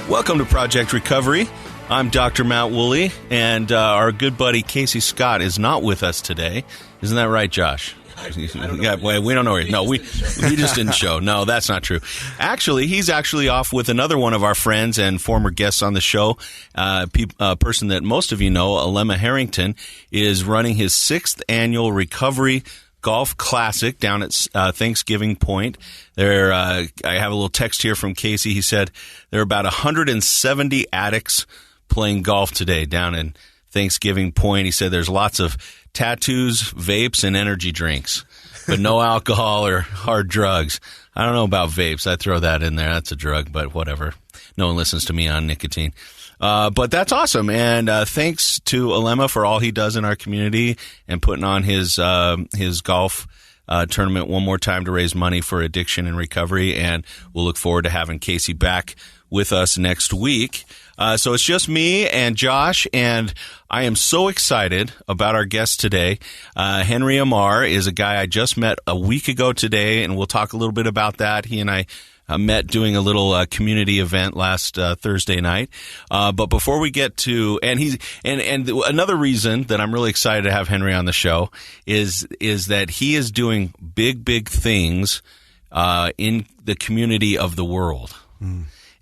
Welcome to Project Recovery. I'm Dr. Matt Woolley, and our good buddy Casey Scott is not with us today. Isn't that right, Josh? We don't know. No, we just didn't show. No, that's not true. Actually, he's actually off with another one of our friends and former guests on the show, a person that most of you know, Ammar Harrington, is running his 6th annual Recovery Golf Classic down at Thanksgiving Point. I have a little text here from Casey. He said there are about 170 addicts playing golf today down in Thanksgiving Point. He said there's lots of tattoos, vapes, and energy drinks, but no alcohol or hard drugs. I don't know about vapes. I throw that in there. That's a drug, but whatever. No one listens to me on nicotine. But that's awesome. And thanks to Ammar for all he does in our community and putting on his golf tournament one more time to raise money for addiction and recovery. And we'll look forward to having Casey back with us next week. So it's just me and Josh, and I am so excited about our guest today. Henry Ammar is a guy I just met a week ago today, and we'll talk a little bit about that. He and I met doing a little community event last Thursday night. But before we get to and another reason that I'm really excited to have Henry on the show is that he is doing big things in the community of the world.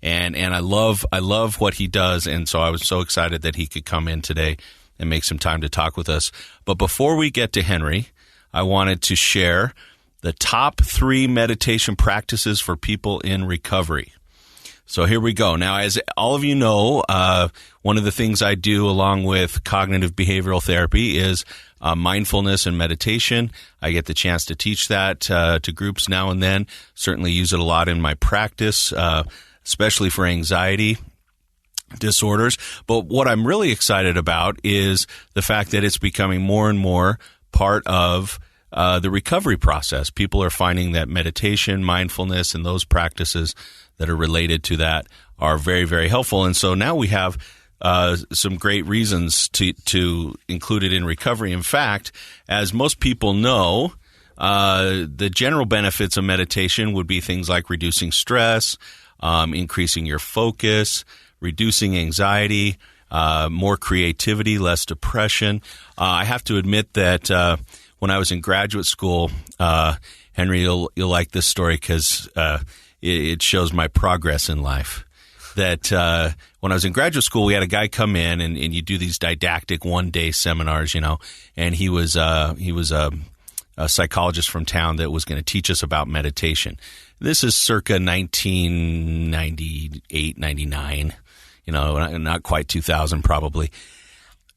And I love what he does, and so I was so excited that he could come in today and make some time to talk with us. But before we get to Henry, I wanted to share the top 3 meditation practices for people in recovery. So here we go. Now, as all of you know, one of the things I do along with cognitive behavioral therapy is mindfulness and meditation. I get the chance to teach that to groups now and then. Certainly use it a lot in my practice, especially for anxiety disorders. But what I'm really excited about is the fact that it's becoming more and more part of the recovery process. People are finding that meditation, mindfulness, and those practices that are related to that are very, very helpful. And so now we have some great reasons to include it in recovery. In fact, as most people know, the general benefits of meditation would be things like reducing stress, increasing your focus, reducing anxiety, more creativity, less depression. I have to admit that when I was in graduate school, Henry, you'll like this story because it shows my progress in life. That when I was in graduate school, we had a guy come in, and you do these didactic one-day seminars, and he was a psychologist from town that was going to teach us about meditation. This is circa 1998, 99, not quite 2000 probably.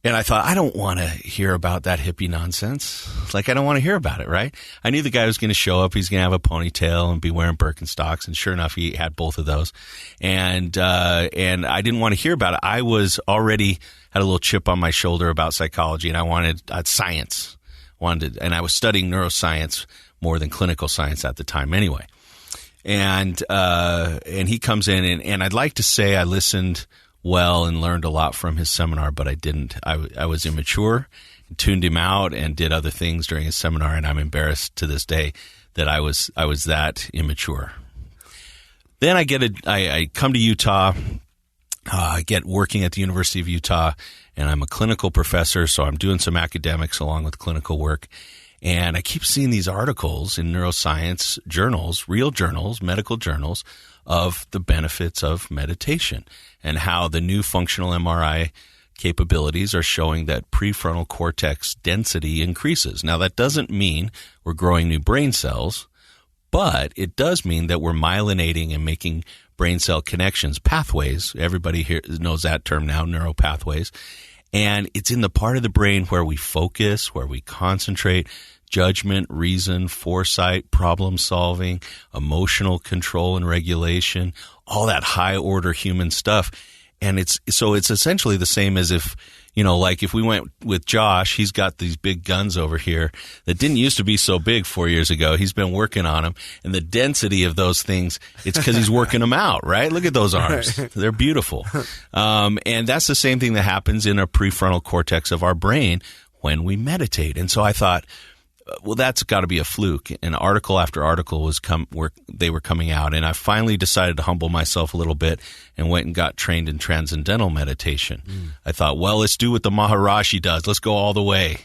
And I thought, I don't want to hear about that hippie nonsense. I don't want to hear about it, right? I knew the guy was going to show up. He's going to have a ponytail and be wearing Birkenstocks. And sure enough, he had both of those. And I didn't want to hear about it. I was already had a little chip on my shoulder about psychology, and I wanted science. And I was studying neuroscience more than clinical science at the time anyway. And he comes in, and I'd like to say I listened well and learned a lot from his seminar, but I didn't. I was immature, tuned him out, and did other things during his seminar, and I'm embarrassed to this day that I was that immature. Then I come to Utah. I get working at the University of Utah, and I'm a clinical professor, so I'm doing some academics along with clinical work. And I keep seeing these articles in neuroscience journals, real journals, medical journals, of the benefits of meditation and how the new functional MRI capabilities are showing that prefrontal cortex density increases. Now, that doesn't mean we're growing new brain cells, but it does mean that we're myelinating and making brain cell connections, pathways. Everybody here knows that term now, neuropathways. And it's in the part of the brain where we focus, where we concentrate, judgment, reason, foresight, problem solving, emotional control and regulation, all that high order human stuff. And it's essentially the same as if we went with Josh, he's got these big guns over here that didn't used to be so big 4 years ago. He's been working on them. And the density of those things, it's because he's working them out, right? Look at those arms. They're beautiful. And that's the same thing that happens in our prefrontal cortex of our brain when we meditate. And so I thought, well, that's got to be a fluke. And article after article they were coming out, and I finally decided to humble myself a little bit and went and got trained in transcendental meditation. I thought, well, let's do what the Maharishi does. Let's go all the way.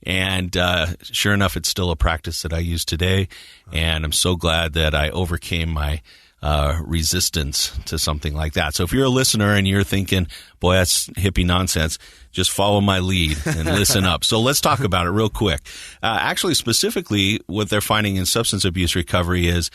And sure enough, it's still a practice that I use today, and I'm so glad that I overcame my resistance to something like that. So if you're a listener and you're thinking, boy, that's hippie nonsense, just follow my lead and listen up. So let's talk about it real quick. Actually, specifically, what they're finding in substance abuse recovery is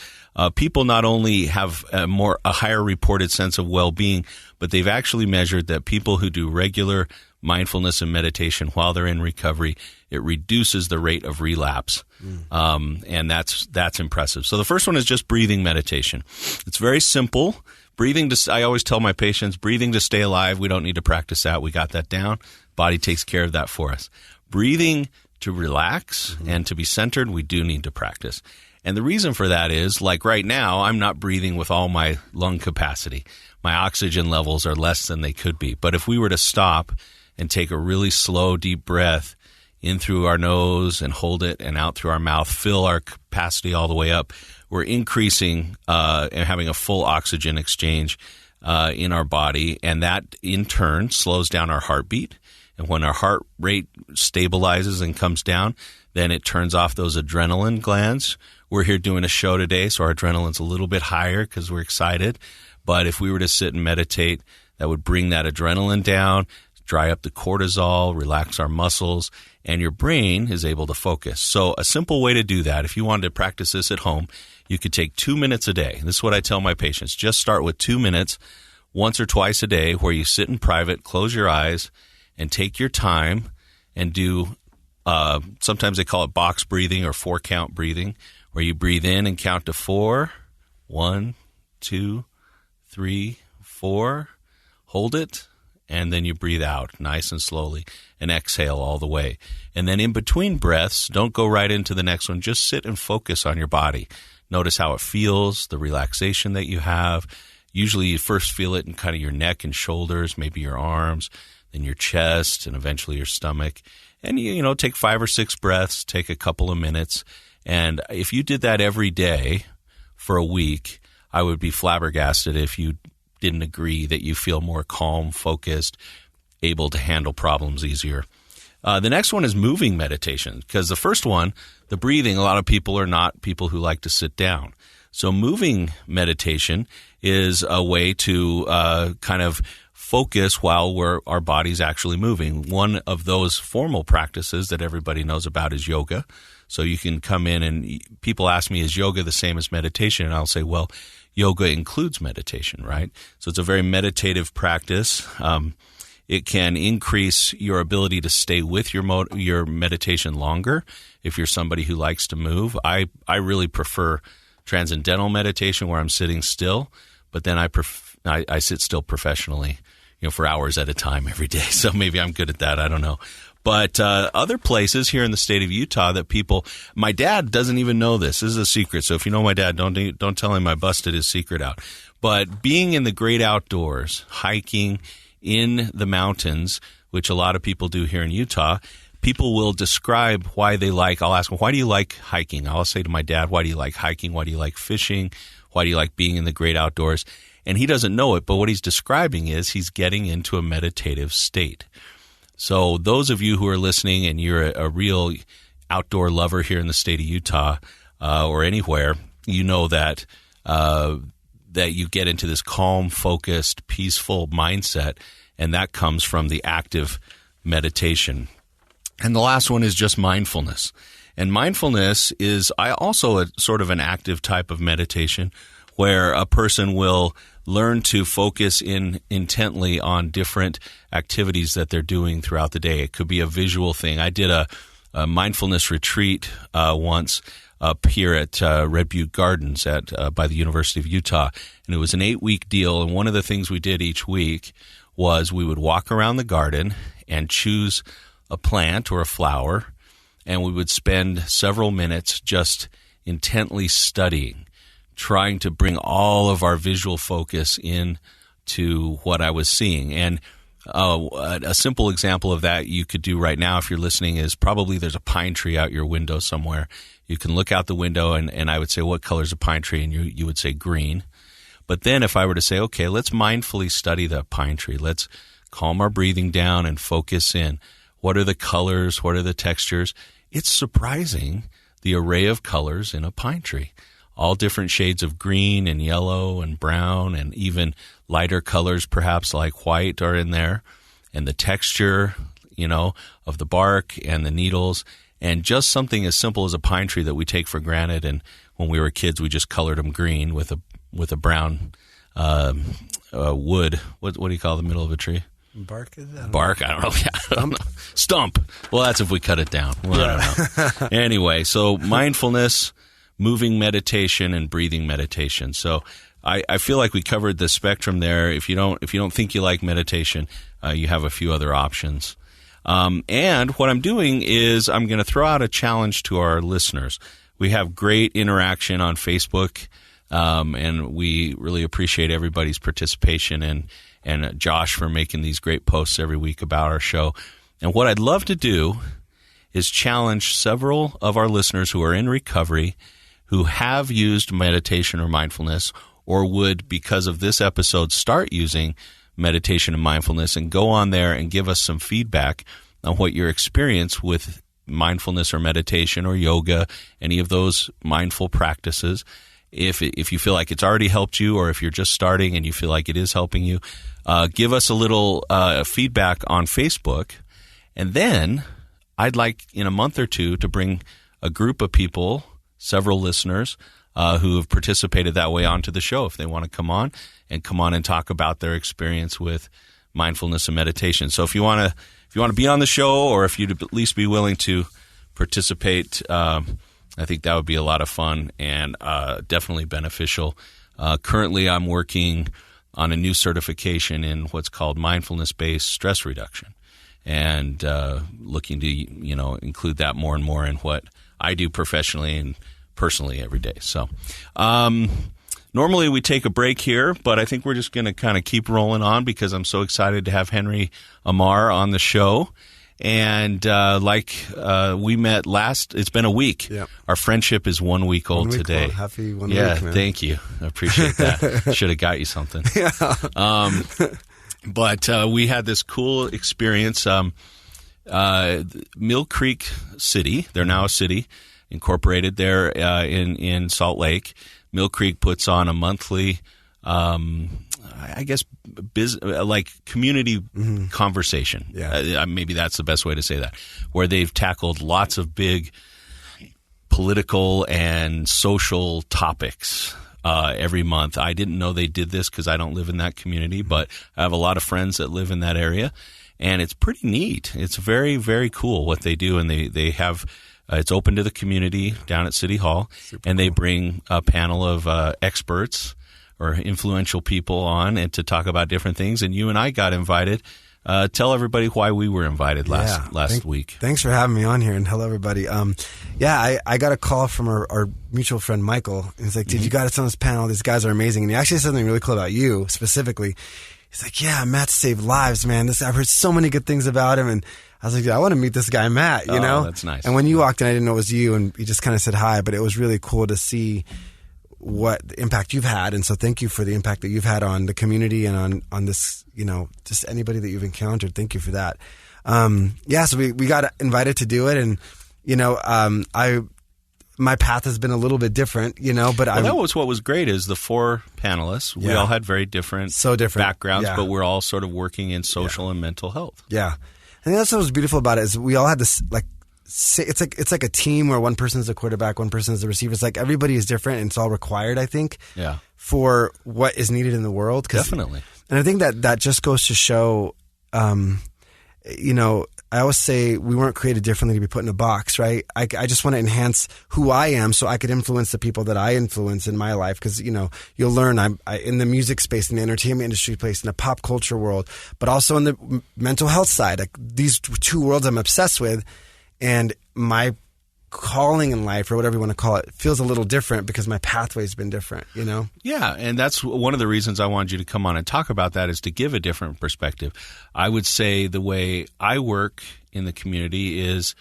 people not only have a higher reported sense of well-being, but they've actually measured that people who do regular mindfulness and meditation while they're in recovery, it reduces the rate of relapse. And that's impressive. So the first one is just breathing meditation. It's very simple. I always tell my patients, breathing to stay alive, we don't need to practice that. We got that down. Body takes care of that for us. Breathing to relax and to be centered, we do need to practice. And the reason for that is, like right now, I'm not breathing with all my lung capacity. My oxygen levels are less than they could be. But if we were to stop and take a really slow, deep breath in through our nose and hold it, and out through our mouth, fill our capacity all the way up, we're increasing and having a full oxygen exchange in our body, and that in turn slows down our heartbeat. And when our heart rate stabilizes and comes down, then it turns off those adrenaline glands. We're here doing a show today, so our adrenaline's a little bit higher because we're excited. But if we were to sit and meditate, that would bring that adrenaline down, dry up the cortisol, relax our muscles, and your brain is able to focus. So a simple way to do that, if you wanted to practice this at home, you could take 2 minutes a day. This is what I tell my patients. Just start with 2 minutes once or twice a day where you sit in private, close your eyes, and take your time and do, sometimes they call it box breathing or 4-count breathing, where you breathe in and count to 4. 1, 2, 3, 4. Hold it. And then you breathe out nice and slowly and exhale all the way. And then in between breaths, don't go right into the next one. Just sit and focus on your body. Notice how it feels, the relaxation that you have. Usually you first feel it in kind of your neck and shoulders, maybe your arms, then your chest, and eventually your stomach. And, take 5 or 6 breaths, take a couple of minutes. And if you did that every day for a week, I would be flabbergasted if you didn't agree that you feel more calm, focused, able to handle problems easier. The next one is moving meditation, because the first one, the breathing, a lot of people are not people who like to sit down. So moving meditation is a way to kind of focus while our body's actually moving. One of those formal practices that everybody knows about is yoga. So you can come in and people ask me, is yoga the same as meditation? And I'll say, well, yoga includes meditation, right? So it's a very meditative practice. It can increase your ability to stay with your meditation longer if you're somebody who likes to move. I really prefer transcendental meditation where I'm sitting still, but then I sit still professionally, for hours at a time every day. So maybe I'm good at that. I don't know. But other places here in the state of Utah that my dad doesn't even know this. This is a secret. So if you know my dad, don't tell him I busted his secret out. But being in the great outdoors, hiking in the mountains, which a lot of people do here in Utah, people will describe why they like. I'll ask them, why do you like hiking? I'll say to my dad, why do you like hiking? Why do you like fishing? Why do you like being in the great outdoors? And he doesn't know it, but what he's describing is he's getting into a meditative state. So those of you who are listening and you're a real outdoor lover here in the state of Utah or anywhere, you know that you get into this calm, focused, peaceful mindset, and that comes from the active meditation. And the last one is just mindfulness. And mindfulness is also a sort of an active type of meditation where a person will learn to focus intently on different activities that they're doing throughout the day. It could be a visual thing. I did a mindfulness retreat once up here at Red Butte Gardens by the University of Utah, and it was an 8-week deal. And one of the things we did each week was we would walk around the garden and choose a plant or a flower, and we would spend several minutes just intently studying, trying to bring all of our visual focus in to what I was seeing. And A simple example of that you could do right now if you're listening is probably there's a pine tree out your window somewhere. You can look out the window and I would say, what color is a pine tree? And you would say green. But then if I were to say, okay, let's mindfully study that pine tree. Let's calm our breathing down and focus in. What are the colors? What are the textures? It's surprising the array of colors in a pine tree. All different shades of green and yellow and brown and even lighter colors perhaps like white are in there. And the texture, of the bark and the needles. And just something as simple as a pine tree that we take for granted. And when we were kids, we just colored them green with a brown wood. What do you call the middle of a tree? Bark? Bark? I don't know. Yeah, I don't know. Stump. Well, that's if we cut it down. Well, I don't know. Anyway, so mindfulness, moving meditation, and breathing meditation. So I feel like we covered the spectrum there. If you don't think you like meditation, you have a few other options. And what I'm doing is I'm going to throw out a challenge to our listeners. We have great interaction on Facebook, and we really appreciate everybody's participation and Josh for making these great posts every week about our show. And what I'd love to do is challenge several of our listeners who are in recovery, who have used meditation or mindfulness, or would, because of this episode, start using meditation and mindfulness, and go on there and give us some feedback on what your experience with mindfulness or meditation or yoga, any of those mindful practices. If you feel like it's already helped you, or if you're just starting and you feel like it is helping you, give us a little feedback on Facebook. And then I'd like in a month or two to bring a group of people, several listeners, who have participated that way onto the show if they want to come on and talk about their experience with mindfulness and meditation. So if you want to be on the show, or if you'd at least be willing to participate, I think that would be a lot of fun and definitely beneficial. Currently, I'm working on a new certification in what's called mindfulness-based stress reduction, and looking to include that more and more in what I do professionally and personally every day. So normally we take a break here, but I think we're just going to kind of keep rolling on because I'm so excited to have Henry Ammar on the show. And we met it's been a week. Yep. Our friendship is 1 week old today. Old. Happy 1 week, man. Thank you. I appreciate that. Should have got you something. Yeah. But we had this cool experience. Mill Creek City, they're now a city, incorporated there in Salt Lake. Mill Creek puts on a monthly community conversation. Yeah. Maybe that's the best way to say that, where they've tackled lots of big political and social topics every month. I didn't know they did this because I don't live in that community, but I have a lot of friends that live in that area, and it's pretty neat. It's very, very cool what they do, and they have it's open to the community down at City Hall. Super and they bring a panel of experts or influential people on and to talk about different things. And you and I got invited. Tell everybody why we were invited last week. Thanks for having me on here, and hello, everybody. I got a call from our mutual friend, Michael. And he's like, dude, you got us on this panel. These guys are amazing. And he actually said something really cool about you specifically. He's like, yeah, Matt saved lives, man. I've heard so many good things about him. And I was like, I want to meet this guy, Matt, you know? That's nice. And when you walked in, I didn't know it was you, and you just kind of said hi, but it was really cool to see what the impact you've had. And so thank you for the impact that you've had on the community and on this, just anybody that you've encountered. Thank you for that. So we got invited to do it, and, my path has been a little bit different, but that was what was great is the four panelists. We all had very different backgrounds, but we're all sort of working in social and mental health. Yeah. I think that's what was beautiful about it is we all had this, it's like a team where one person is a quarterback, one person is the receiver. It's like everybody is different, and it's all required, I think, for what is needed in the world. Definitely. And I think that just goes to show, I always say we weren't created differently to be put in a box, right? I just want to enhance who I am so I could influence the people that I influence in my life. Because, you'll learn I'm in the music space, in the entertainment industry space, in the pop culture world, but also in the mental health side. Like these two worlds I'm obsessed with. And my calling in life, or whatever you want to call it, feels a little different because my pathway's been different, you know? Yeah, and that's one of the reasons I wanted you to come on and talk about that, is to give a different perspective. I would say the way I work in the community is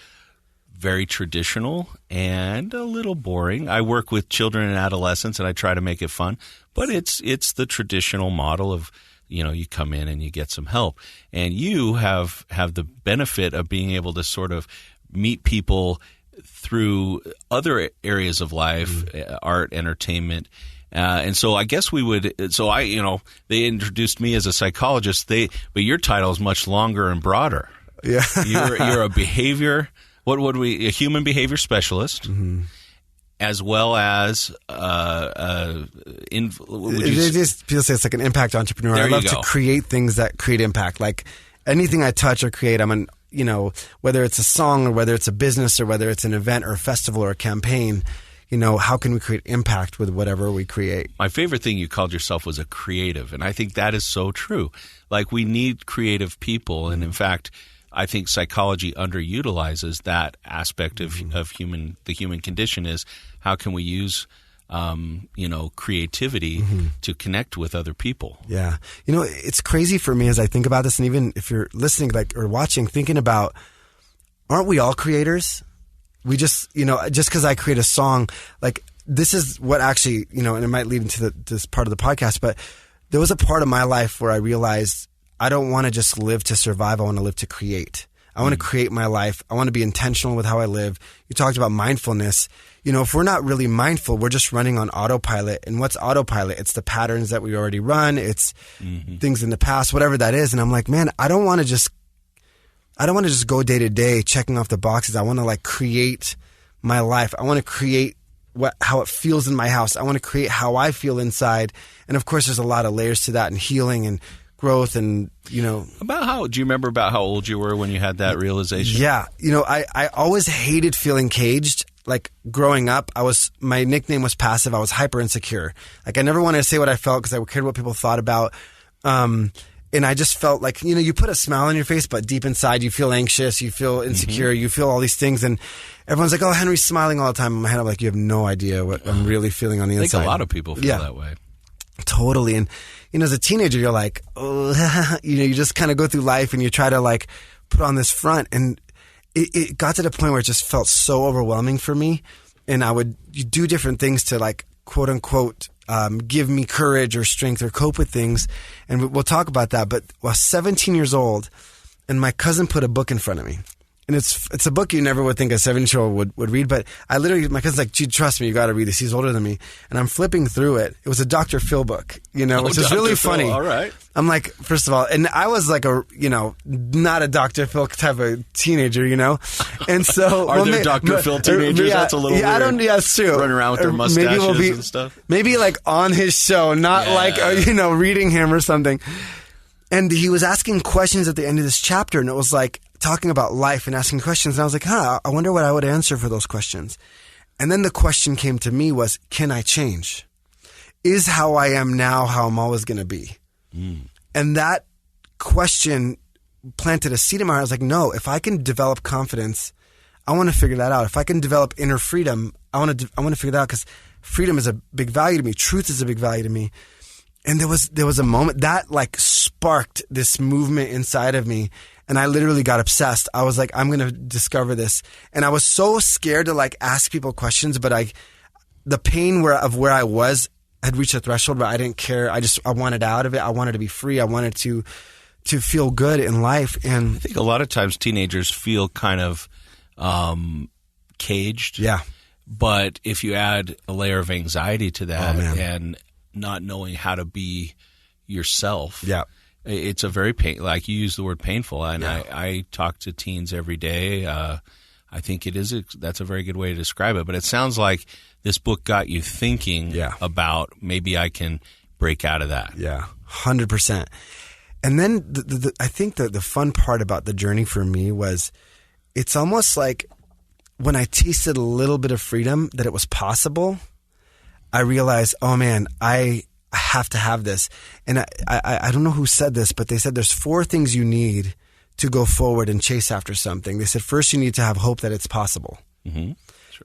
very traditional and a little boring. I work with children and adolescents, and I try to make it fun, but it's the traditional model of, you know, you come in and you get some help. And you have the benefit of being able to sort of meet people through other areas of life, art, entertainment. And so I guess they introduced me as a psychologist, but your title is much longer and broader. Yeah. You're a behavior, a human behavior specialist, as well as, people say it's like an impact entrepreneur. I love to create things that create impact. Like anything I touch or create, whether it's a song or whether it's a business or whether it's an event or a festival or a campaign, how can we create impact with whatever we create? My favorite thing you called yourself was a creative, and I think that is so true. Like, we need creative people, and in fact, I think psychology underutilizes that aspect of the human condition. Is how can we use creativity to connect with other people. Yeah. It's crazy for me as I think about this, and even if you're listening or watching, thinking about, aren't we all creators? We just because I create a song, like, this is what actually, and it might lead into this part of the podcast, but there was a part of my life where I realized I don't want to just live to survive. I want to live to create. I want to create my life. I want to be intentional with how I live. You talked about mindfulness. If we're not really mindful, we're just running on autopilot. And what's autopilot? It's the patterns that we already run. It's things in the past, whatever that is. And I'm like, man, I don't want to just go day to day checking off the boxes. I want to create my life. I want to create how it feels in my house. I want to create how I feel inside. And of course, there's a lot of layers to that, and healing and growth, and do you remember about how old you were when you had that realization? Yeah. I always hated feeling caged. Like, growing up, my nickname was Passive. I was hyper insecure. Like, I never wanted to say what I felt because I cared what people thought about. And I just felt like, you put a smile on your face, but deep inside you feel anxious, you feel insecure, you feel all these things. And everyone's like, oh, Henry's smiling all the time. In my head, I'm like, you have no idea what I'm really feeling on the inside. I think a lot of people feel that way. Totally. And, as a teenager, you're like, oh, you just kind of go through life and you try to put on this front. And it got to the point where it just felt so overwhelming for me. And I would do different things to quote unquote, give me courage or strength or cope with things. And we'll talk about that. But I was 17 years old, and my cousin put a book in front of me. And it's a book you never would think a 7-year-old would read. But my cousin's like, gee, trust me, you got to read this. He's older than me. And I'm flipping through it. It was a Dr. Phil book, which is really funny. All right. I'm like, first of all, and I was like not a Dr. Phil type of teenager, And so are there Dr. Phil teenagers? That's a little weird. It's true. Running around with their mustaches and stuff. Maybe on his show, not reading him or something. And he was asking questions at the end of this chapter, and it was talking about life and asking questions. And I was like, I wonder what I would answer for those questions. And then the question came to me was, can I change? Is how I am now how I'm always going to be? And that question planted a seed in my heart. I was like, no, if I can develop confidence, I want to figure that out. If I can develop inner freedom, I want to figure that out, because freedom is a big value to me. Truth is a big value to me. And there was a moment that sparked this movement inside of me. And I literally got obsessed. I was like, I'm going to discover this. And I was so scared to ask people questions, but the pain of where I was had reached a threshold where I didn't care. I wanted out of it. I wanted to be free. I wanted to feel good in life. And I think a lot of times teenagers feel kind of caged. Yeah. But if you add a layer of anxiety to that and not knowing how to be yourself. Yeah. It's a very like you use the word painful, and I talk to teens every day. I think that's a very good way to describe it. But it sounds like this book got you thinking about, maybe I can break out of that. Yeah, 100%. And then I think the fun part about the journey for me was, it's almost like when I tasted a little bit of freedom, that it was possible, I realized, oh man, I have to have this. And I don't know who said this, but they said there's 4 things you need to go forward and chase after something. They said, first, you need to have hope that it's possible.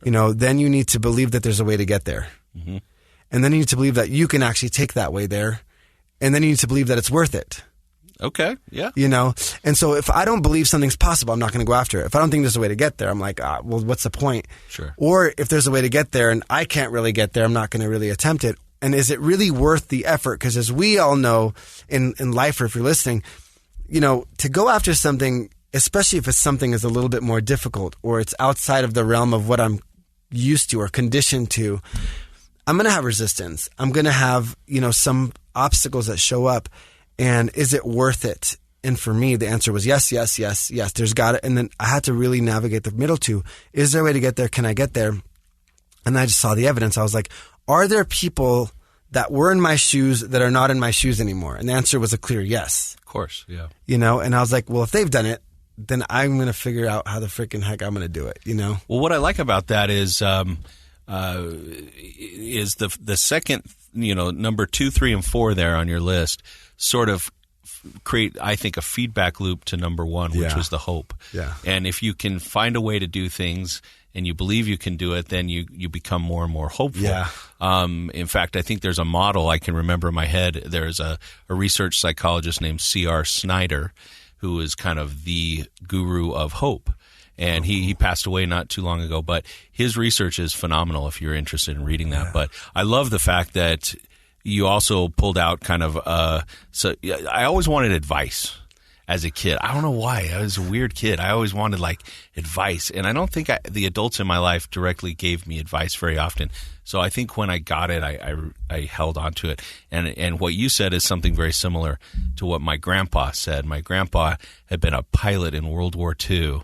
Sure. Then you need to believe that there's a way to get there. Mm-hmm. And then you need to believe that you can actually take that way there. And then you need to believe that it's worth it. Okay, yeah. And so if I don't believe something's possible, I'm not going to go after it. If I don't think there's a way to get there, I'm like, well, what's the point? Sure. Or if there's a way to get there and I can't really get there, I'm not going to really attempt it. And is it really worth the effort? Because as we all know in life, or if you're listening, to go after something, especially if it's something is a little bit more difficult or it's outside of the realm of what I'm used to or conditioned to, I'm going to have resistance. I'm going to have, some obstacles that show up. And is it worth it? And for me, the answer was yes, yes, yes, yes. There's got it. And then I had to really navigate the middle two. Is there a way to get there? Can I get there? And I just saw the evidence. I was like, are there people that were in my shoes that are not in my shoes anymore? And the answer was a clear yes. Of course, yeah. And I was like, well, if they've done it, then I'm going to figure out how the freaking heck I'm going to do it, Well, what I like about that is the second, number 2, 3, and 4 there on your list sort of create, I think, a feedback loop to number 1, which was the hope. Yeah. And if you can find a way to do things and you believe you can do it, then you become more and more hopeful. Yeah. In fact, I think there's a model I can remember in my head. There's a research psychologist named C.R. Snyder, who is kind of the guru of hope. And he passed away not too long ago, but his research is phenomenal if you're interested in reading that. Yeah. But I love the fact that you also pulled out kind of so I always wanted advice as a kid. I don't know why. I was a weird kid. I always wanted advice, and I don't think the adults in my life directly gave me advice very often. So I think when I got it, I held on to it. And what you said is something very similar to what my grandpa said. My grandpa had been a pilot in World War II.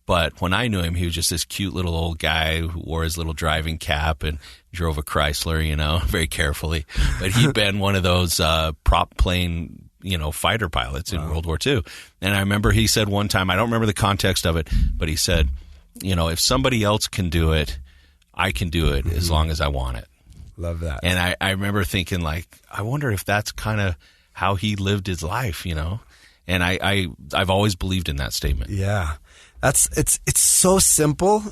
But when I knew him, he was just this cute little old guy who wore his little driving cap and drove a Chrysler, very carefully. But he'd been one of those prop plane, fighter pilots in World War II. And I remember he said one time, I don't remember the context of it, but he said, if somebody else can do it, I can do it as long as I want it. Love that. And I remember thinking, I wonder if that's kind of how he lived his life, And I've always believed in that statement. Yeah. It's so simple,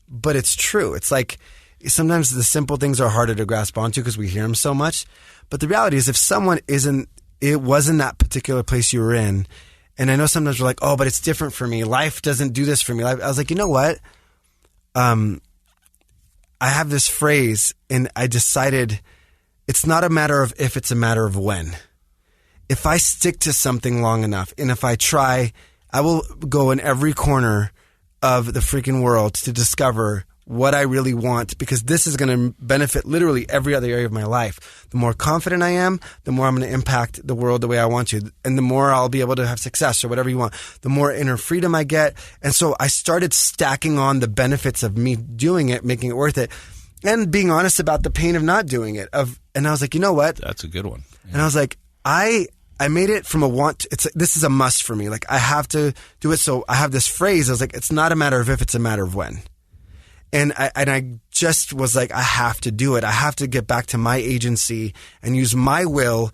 but it's true. It's like sometimes the simple things are harder to grasp onto because we hear them so much. But the reality is if someone wasn't that particular place you were in, and I know sometimes we're like, oh, but it's different for me. Life doesn't do this for me. I was like, you know what? I have this phrase, and I decided it's not a matter of if, it's a matter of when. If I stick to something long enough, and if I try, I will go in every corner of the freaking world to discover what I really want, because this is going to benefit literally every other area of my life. The more confident I am, the more I'm going to impact the world the way I want to, and the more I'll be able to have success or whatever you want. The more inner freedom I get. And so I started stacking on the benefits of me doing it, making it worth it, and being honest about the pain of not doing it. And I was like, you know what? That's a good one. Yeah. And I was like, I made it from a want. This is a must for me. I have to do it. So I have this phrase. I was like, it's not a matter of if, it's a matter of when. And I just was like, I have to do it. I have to get back to my agency and use my will,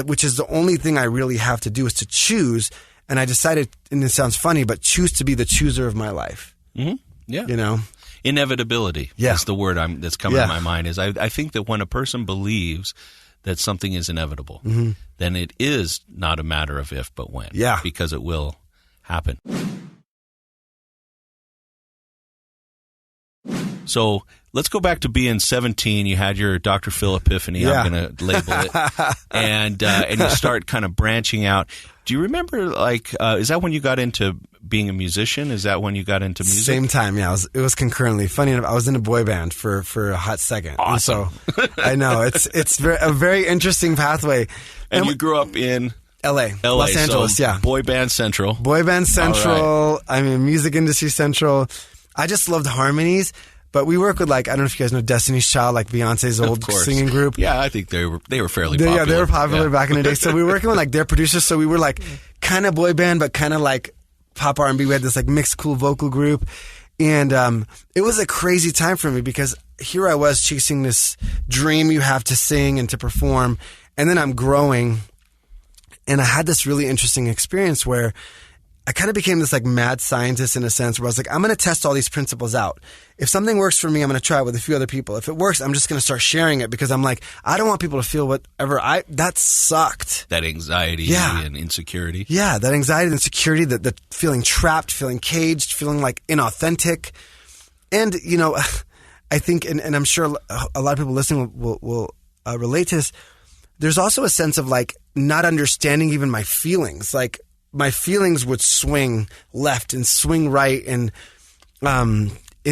which is the only thing I really have to do is to choose. And I decided, and it sounds funny, but choose to be the chooser of my life. Mm-hmm. Yeah. Inevitability. Yeah. Is the word that's coming to my mind. Is I think that when a person believes that something is inevitable, then it is not a matter of if, but when. Yeah. Because it will happen. So let's go back to being 17. You had your Dr. Phil epiphany, Yeah. I'm going to label it, and you start kind of branching out. Do you remember, is that when you got into being a musician? Is that when you got into music? Same time, yeah. It was concurrently. Funny enough, I was in a boy band for a hot second. Awesome. And so I know it's a very interesting pathway. And you grew up in L.A., Los Angeles, so yeah. Boy Band Central. Boy Band Central. Right. Music industry central. I just loved harmonies. But we work with I don't know if you guys know Destiny's Child, Beyonce's old singing group. Yeah, I think they were fairly popular. Yeah, they were popular back in the day. So we were working with their producers. So we were kind of boy band, but kind of pop R&B. We had this mixed cool vocal group. And it was a crazy time for me because here I was chasing this dream you have to sing and to perform. And then I'm growing. And I had this really interesting experience where I kind of became this like mad scientist in a sense where I was like, I'm going to test all these principles out. If something works for me, I'm going to try it with a few other people. If it works, I'm just going to start sharing it because I'm like, I don't want people to feel whatever that sucked. That anxiety and insecurity. Yeah, that anxiety and insecurity, that feeling trapped, feeling caged, feeling like inauthentic. And, you know, I think, and I'm sure a lot of people listening will relate to this, there's also a sense of like not understanding even my feelings. Like my feelings would swing left and swing right. And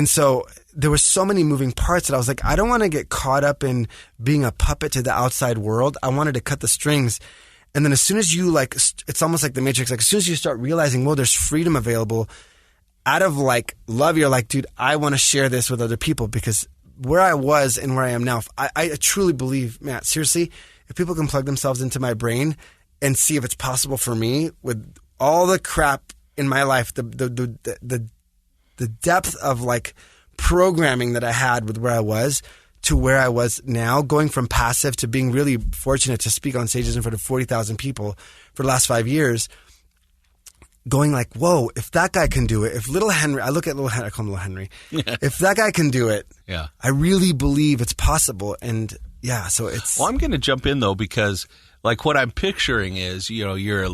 so there were so many moving parts that I was like, I don't want to get caught up in being a puppet to the outside world. I wanted to cut the strings. And then as soon as you like, it's almost like the Matrix, like as soon as you start realizing, well, there's freedom available out of like love, you're like, dude, I want to share this with other people because where I was and where I am now, I truly believe, Matt, seriously, if people can plug themselves into my brain and see if it's possible for me with all the crap in my life, the depth of like programming that I had with where I was to where I was now, going from passive to being really fortunate to speak on stages in front of 40,000 people for the last 5 years, going like, whoa, if that guy can do it, if little Henry, I look at little Henry, I call him little Henry, if that guy can do it, I really believe it's possible. And yeah, so it's... Well, I'm going to jump in though, because like what I'm picturing is, you know, you're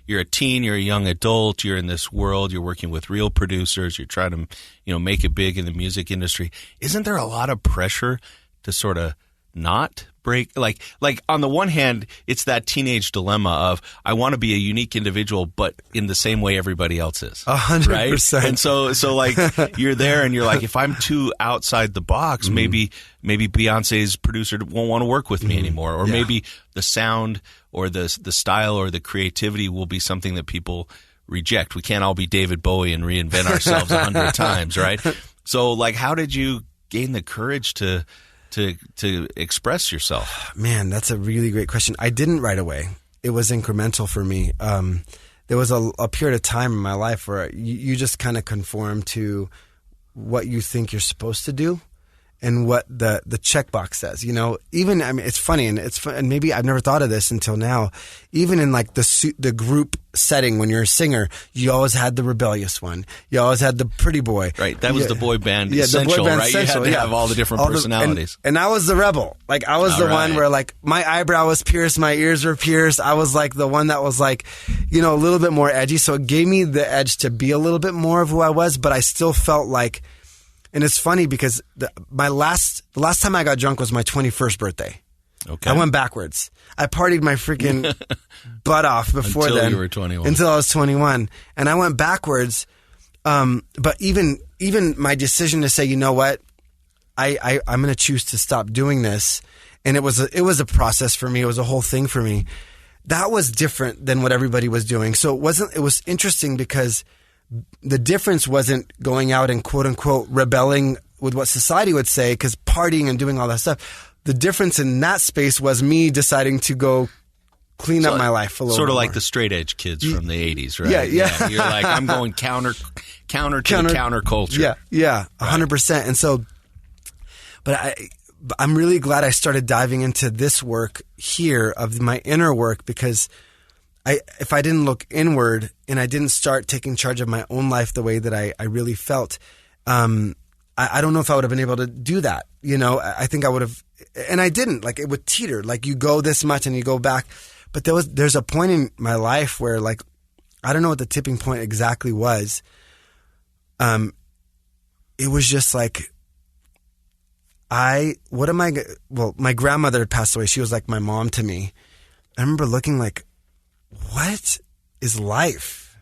a teen, you're a young adult, you're in this world, you're working with real producers, you're trying to, you know, make it big in the music industry. Isn't there a lot of pressure to sort of not break? Like on the one hand, it's that teenage dilemma of I want to be a unique individual, but in the same way everybody else is. 100%. Right? And so like you're there and you're like, if I'm too outside the box, maybe Beyonce's producer won't want to work with me anymore, or maybe the sound or the style or the creativity will be something that people reject. We can't all be David Bowie and reinvent ourselves 100 times, right? So like, how did you gain the courage to express yourself? Man, that's a really great question. I didn't right away. It was incremental for me. There was a period of time in my life where you just kind of conform to what you think you're supposed to do and what the checkbox says. You know, even, I mean, it's funny and maybe I've never thought of this until now. Even in like the group setting, when you're a singer, you always had the rebellious one. You always had the pretty boy. Right. That was the boy band essential, the boy band right? Essential, you had to have all the different personalities. And I was the rebel. Like I was one where like my eyebrow was pierced, my ears were pierced. I was like the one that was like, you know, a little bit more edgy. So it gave me the edge to be a little bit more of who I was, but I still felt like, and it's funny because the last time I got drunk was my 21st birthday. Okay. I went backwards. I partied my freaking butt off before until then. You were 21. Until I was 21. And I went backwards. But even my decision to say, you know what, I'm going to choose to stop doing this. And it was a process for me. It was a whole thing for me. That was different than what everybody was doing. So it was interesting because the difference wasn't going out and quote unquote rebelling with what society would say, because partying and doing all that stuff. The difference in that space was me deciding to go clean up my life a little bit. Sort of like the straight edge kids from the 80s, right? Yeah. You're like, I'm going counter to the counterculture. Yeah, 100%. And so, but I'm really glad I started diving into this work here of my inner work, because if I didn't look inward and I didn't start taking charge of my own life the way that I really felt, I don't know if I would have been able to do that. You know, I think I would have, and I didn't. Like, it would teeter. Like, you go this much and you go back. But there's a point in my life where, like, I don't know what the tipping point exactly was. It was just like, my grandmother had passed away. She was like my mom to me. I remember looking like, what is life?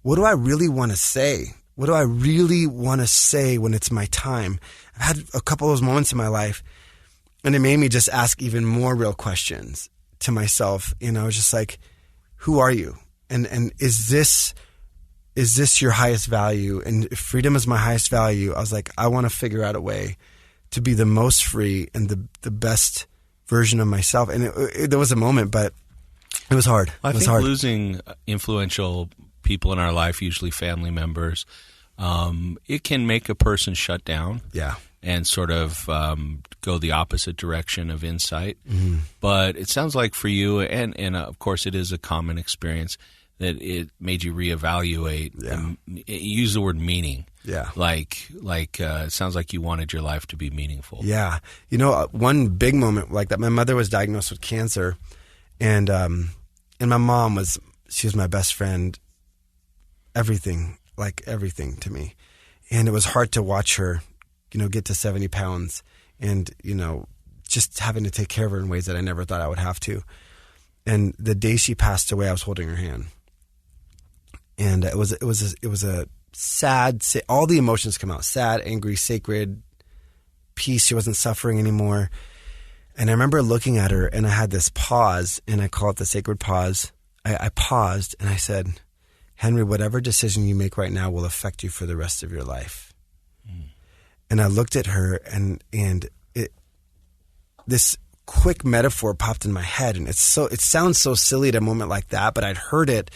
What do I really want to say? What do I really want to say when it's my time? I've had a couple of those moments in my life, and it made me just ask even more real questions to myself. You know, I was just like, who are you? And is this your highest value? And if freedom is my highest value, I was like, I want to figure out a way to be the most free and the best version of myself. And there was a moment, but it was hard. I think losing influential people in our life, usually family members, it can make a person shut down. Yeah. And sort of go the opposite direction of insight. Mm-hmm. But it sounds like for you, and of course it is a common experience, that it made you reevaluate. Use the word meaning. Yeah. Like it sounds like you wanted your life to be meaningful. Yeah. One big moment like that, my mother was diagnosed with cancer, and my mom she was my best friend, everything to me. And it was hard to watch her, get to 70 pounds and, just having to take care of her in ways that I never thought I would have to. And the day she passed away, I was holding her hand. And it was a sad, all the emotions come out, sad, angry, sacred, peace. She wasn't suffering anymore. And I remember looking at her, and I had this pause, and I call it the sacred pause. I paused and I said, Henry, whatever decision you make right now will affect you for the rest of your life. And I looked at her, and this quick metaphor popped in my head, and it sounds so silly at a moment like that, but I'd heard it,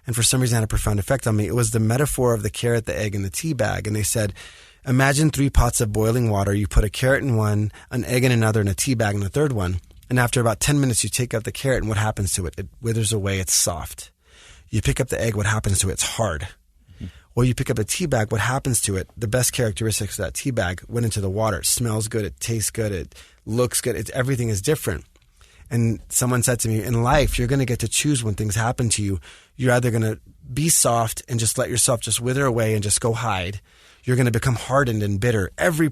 and for some reason it had a profound effect on me. It was the metaphor of the carrot, the egg, and the tea bag. And they said, imagine 3 pots of boiling water. You put a carrot in one, an egg in another, and a tea bag in the third one. And after about 10 minutes, you take out the carrot, and what happens to it? It withers away. It's soft. You pick up the egg. What happens to it? It's hard. Or you pick up a tea bag. What happens to it? The best characteristics of that tea bag went into the water. It smells good. It tastes good. It looks good. Everything is different. And someone said to me, in life, you're going to get to choose when things happen to you. You're either going to be soft and just let yourself just wither away and just go hide. You're going to become hardened and bitter. Every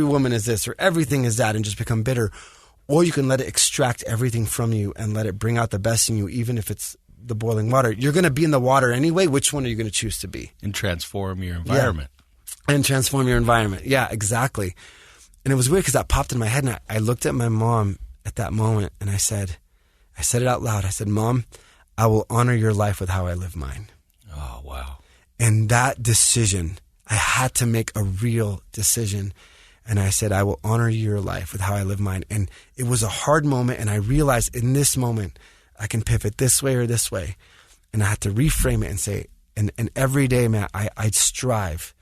woman is this, or everything is that, and just become bitter. Or you can let it extract everything from you and let it bring out the best in you, even if it's the boiling water. You're going to be in the water anyway. Which one are you going to choose to be? And transform your environment. Yeah. And transform your environment. Yeah, exactly. And it was weird because that popped in my head, and I looked at my mom at that moment, and I said it out loud. I said, Mom, I will honor your life with how I live mine. Oh, wow. And that decision, I had to make a real decision. And I said, I will honor your life with how I live mine. And it was a hard moment, and I realized in this moment, I can pivot this way or this way. And I had to reframe it and say, and every day, man, I strive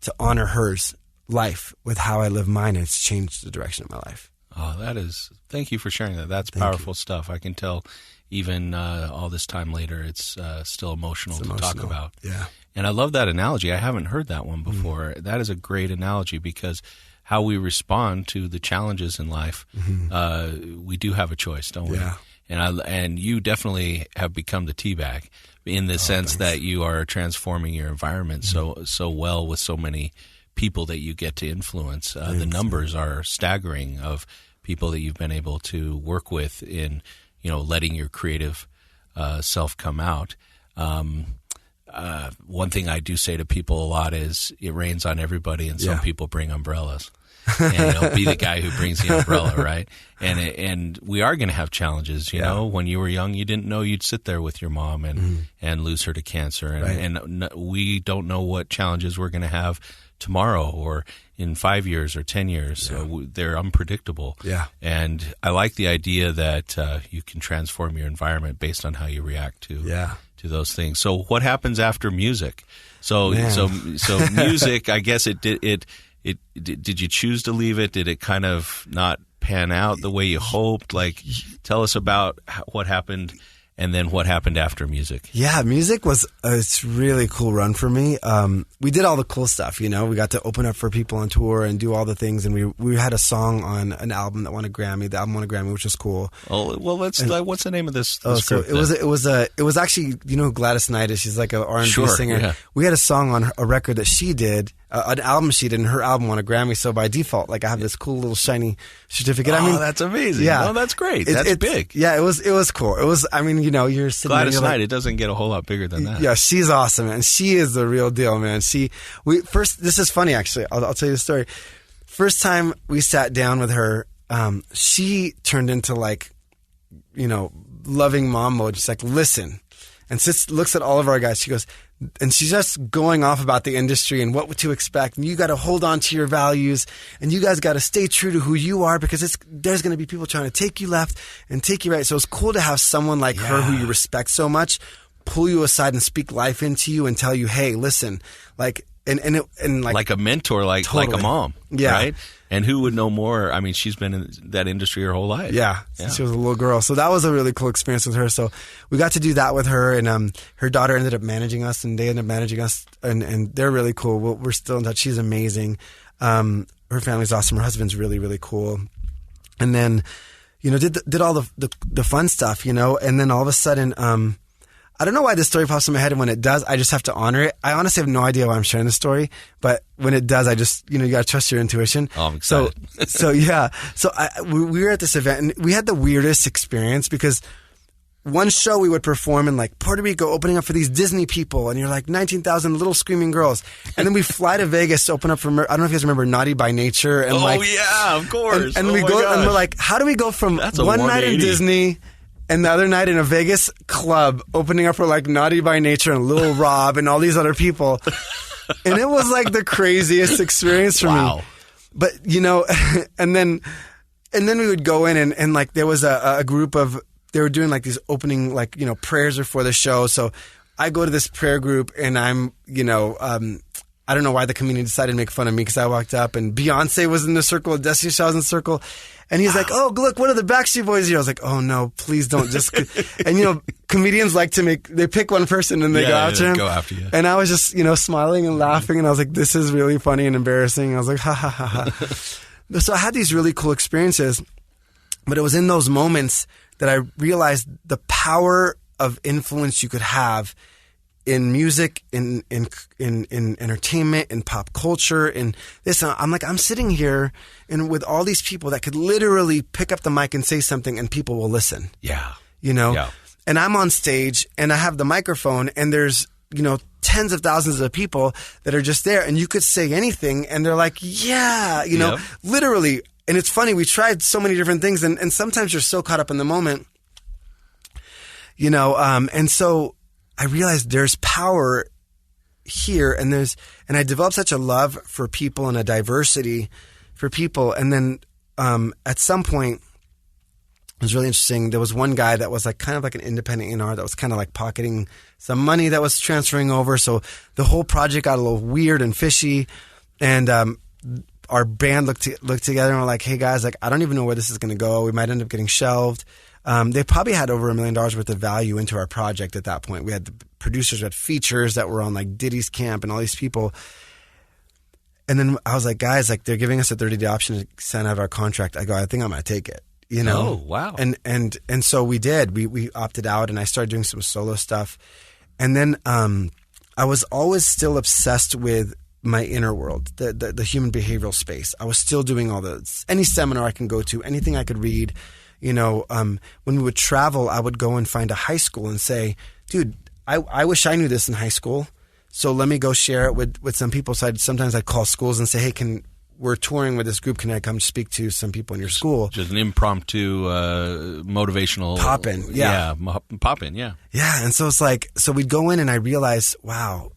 to honor hers life with how I live mine, and it's changed the direction of my life. Oh, thank you for sharing that. That's powerful stuff. I can tell even all this time later, it's still emotional to talk about. Yeah. And I love that analogy. I haven't heard that one before. That is a great analogy, because how we respond to the challenges in life, we do have a choice, don't we? Yeah. And you definitely have become the tea bag in the sense that you are transforming your environment so well with so many people that you get to influence. The numbers are staggering of people that you've been able to work with in, letting your creative self come out. One thing I do say to people a lot is it rains on everybody, and some people bring umbrellas. And be the guy who brings the umbrella, right? And we are going to have challenges. You know, when you were young, you didn't know you'd sit there with your mom and lose her to cancer, and we don't know what challenges we're going to have tomorrow or in 5 years or 10 years. So they're unpredictable. Yeah. And I like the idea that you can transform your environment based on how you react to those things. So what happens after music? So music, I guess did you choose to leave it? Did it kind of not pan out the way you hoped? Like, tell us about what happened, and then what happened after music. Yeah, music was it's really cool run for me. We did all the cool stuff, we got to open up for people on tour and do all the things, and we had a song on an album that won a Grammy. The album won a Grammy, which was cool. Oh, well, what's the name of this group? It was actually, who Gladys Knight is? She's like an R&B singer. Yeah. We had a song on a record that she did, an album she did, and her album won a Grammy. So by default, I have this cool little shiny certificate. Oh, that's amazing. Yeah, no, that's great. That's big. Yeah, it was cool. It was. You're sitting Gladys Knight. It doesn't get a whole lot bigger than that. Yeah, she's awesome, and she is the real deal, man. This is funny, actually. I'll tell you the story. First time we sat down with her, she turned into loving mom mode. She's like, listen, and looks at all of our guys. She goes, and she's just going off about the industry and what to expect. And you got to hold on to your values, and you guys got to stay true to who you are, because there's going to be people trying to take you left and take you right. So it's cool to have someone like her who you respect so much pull you aside and speak life into you and tell you, hey, listen, and like a mentor, like Totally. a mom, Yeah. right? And who would know more? I mean, she's been in that industry her whole life. Yeah, since she was a little girl. So that was a really cool experience with her. So we got to do that with her, and her daughter ended up managing us, and they ended up managing us, and they're really cool. We're still in touch. She's amazing. Her family's awesome. Her husband's really, really cool. And then, did all the fun stuff, and then all of a sudden, I don't know why this story pops in my head, and when it does, I just have to honor it. I honestly have no idea why I'm sharing this story, but when it does, I just, you got to trust your intuition. Oh, I'm excited. So we were at this event, and we had the weirdest experience because one show we would perform in like Puerto Rico, opening up for these Disney people, and you're like 19,000 little screaming girls, and then we fly to Vegas to open up for I don't know if you guys remember Naughty by Nature, and yeah, of course. and we go and we're like, how do we go from one night in Disney and the other night in a Vegas club opening up for like Naughty by Nature and Lil Rob and all these other people, and it was like the craziest experience for me. But and then we would go in and like there was a group of. They were doing like these opening, like, prayers before the show. So I go to this prayer group and I'm, I don't know why the comedian decided to make fun of me because I walked up and Beyonce was in the circle, Destiny Child was in the circle. And he's like, oh, look, what are the Backstreet Boys here? I was like, oh no, please don't just, and comedians like to they pick one person and they go after him. Go after you. And I was just, smiling and laughing and I was like, this is really funny and embarrassing. I was like, ha ha ha ha. So I had these really cool experiences, but it was in those moments that I realized the power of influence you could have in music, in entertainment, in pop culture, in this. I'm sitting here and with all these people that could literally pick up the mic and say something and people will listen. Yeah. Yeah. And I'm on stage and I have the microphone and there's, tens of thousands of people that are just there and you could say anything and they're like, yeah, literally. And it's funny, we tried so many different things and sometimes you're so caught up in the moment, and so I realized there's power here and I developed such a love for people and a diversity for people. And then, at some point it was really interesting. There was one guy that was like kind of like an independent A&R that was kind of like pocketing some money that was transferring over. So the whole project got a little weird and fishy and, our band looked together and were like, hey guys, like I don't even know where this is going to go. We might end up getting shelved. They probably had over $1 million worth of value into our project at that point. We had the producers who had features that were on like Diddy's Camp and all these people. And then I was like, guys, like they're giving us a 30-day option to sign out of our contract. I go, I think I'm going to take it. Oh, wow. And so we did. We opted out and I started doing some solo stuff. And then I was always still obsessed with my inner world, the human behavioral space. I was still doing any seminar I can go to, anything I could read. When we would travel, I would go and find a high school and say, dude, I wish I knew this in high school. So let me go share it with some people. So sometimes I'd call schools and say, hey, we're touring with this group. Can I come speak to some people in your school? Just an impromptu, motivational pop-in. Yeah. Pop-in. Yeah. Yeah. And so it's like, so we'd go in and I realized, wow,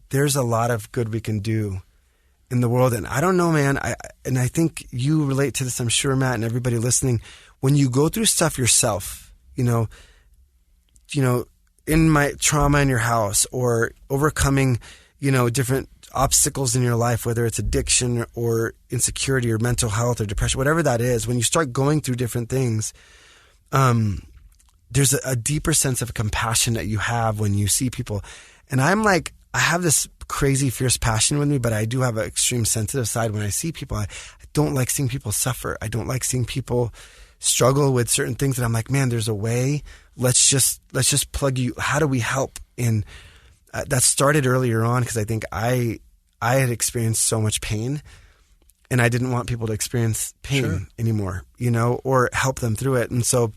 there's a lot of good we can do in the world. And I don't know, man. I think you relate to this, I'm sure, Matt, and everybody listening. When you go through stuff yourself, in my trauma in your house or overcoming, different obstacles in your life, whether it's addiction or insecurity or mental health or depression, whatever that is, when you start going through different things, there's a deeper sense of compassion that you have when you see people. And I'm like, I have this crazy, fierce passion with me, but I do have an extreme sensitive side. When I see people, I don't like seeing people suffer. I don't like seeing people struggle with certain things. And I'm like, man, there's a way. Let's just plug you. How do we help? And that started earlier on because I think I had experienced so much pain, and I didn't want people to experience pain anymore, or help them through it. And so,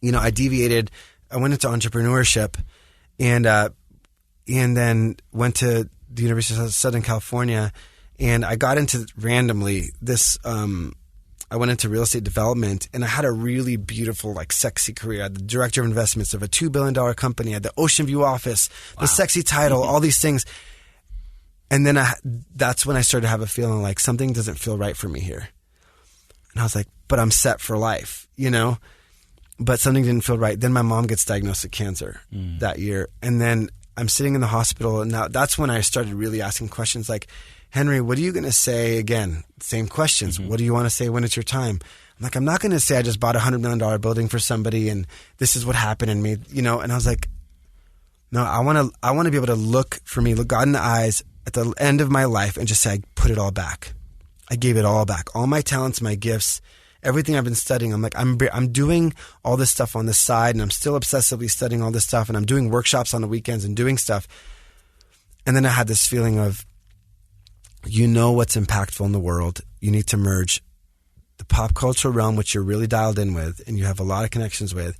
I deviated. I went into entrepreneurship, and then went to the University of Southern California, and I got into randomly this. I went into real estate development, and I had a really beautiful, like, sexy career. I had the director of investments of a $2 billion company. I had the Ocean View office, the sexy title, all these things. And then that's when I started to have a feeling like something doesn't feel right for me here. And I was like, but I'm set for life, But something didn't feel right. Then my mom gets diagnosed with cancer that year, and then I'm sitting in the hospital, and now that's when I started really asking questions like, Henry, what are you going to say again? Same questions. What do you want to say when it's your time? I'm like, I'm not going to say I just bought a $100 million building for somebody and this is what happened and made, and I was like, no, I want to be able to look God in the eyes at the end of my life and just say, I put it all back. I gave it all back. All my talents, my gifts, everything I've been studying. I'm like, I'm doing all this stuff on the side, and I'm still obsessively studying all this stuff, and I'm doing workshops on the weekends and doing stuff. And then I had this feeling of, what's impactful in the world. You need to merge the pop culture realm, which you're really dialed in with, and you have a lot of connections with,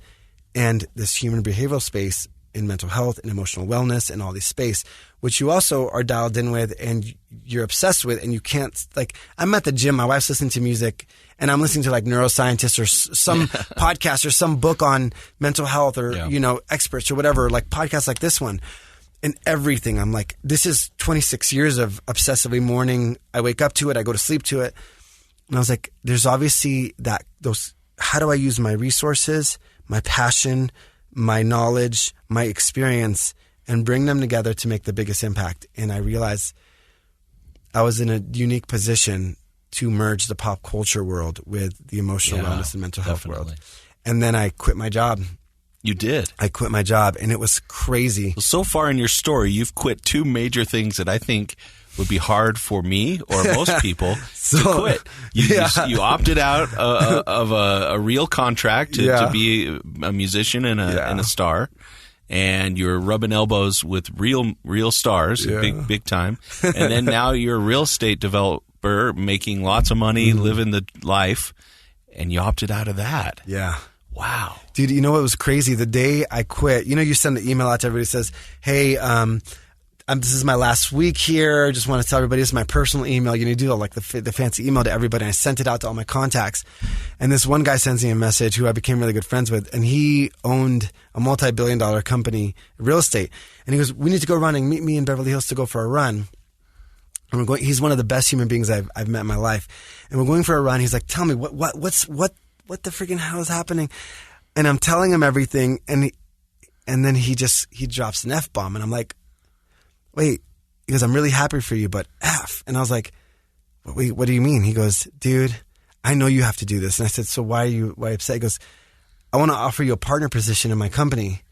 and this human behavioral space in mental health and emotional wellness and all this space, which you also are dialed in with and you're obsessed with, and you can't, like, I'm at the gym, my wife's listening to music, and I'm listening to like neuroscientists or some podcast or some book on mental health or, experts or whatever, like podcasts like this one. And everything, I'm like, this is 26 years of obsessively mourning. I wake up to it, I go to sleep to it. And I was like, there's obviously how do I use my resources, my passion, my knowledge, my experience, and bring them together to make the biggest impact? And I realized I was in a unique position to merge the pop culture world with the emotional wellness and mental health world. And then I quit my job. You did? I quit my job, and it was crazy. Well, so far in your story, you've quit two major things that I think would be hard for me or most people to quit. You opted out of a real contract to be a musician and a star, and you're rubbing elbows with real stars, big time. And then now you're a real estate developer making lots of money, living the life, and you opted out of that. Yeah. Wow. Dude, you know what was crazy? The day I quit, you send the email out to everybody that says, hey, this is my last week here. I just want to tell everybody this is my personal email. You do like the fancy email to everybody. And I sent it out to all my contacts. And this one guy sends me a message who I became really good friends with. And he owned a multi-billion-dollar company, real estate. And he goes, we need to go running. Meet me in Beverly Hills to go for a run. And we're going. He's one of the best human beings I've met in my life. And we're going for a run. He's like, tell me, what the freaking hell is happening? And I'm telling him everything, and then he drops an F-bomb, and I'm like, wait. He goes, I'm really happy for you, but F. And I was like, wait, what do you mean? He goes, dude, I know you have to do this. And I said, so why are you upset? He goes, I want to offer you a partner position in my company,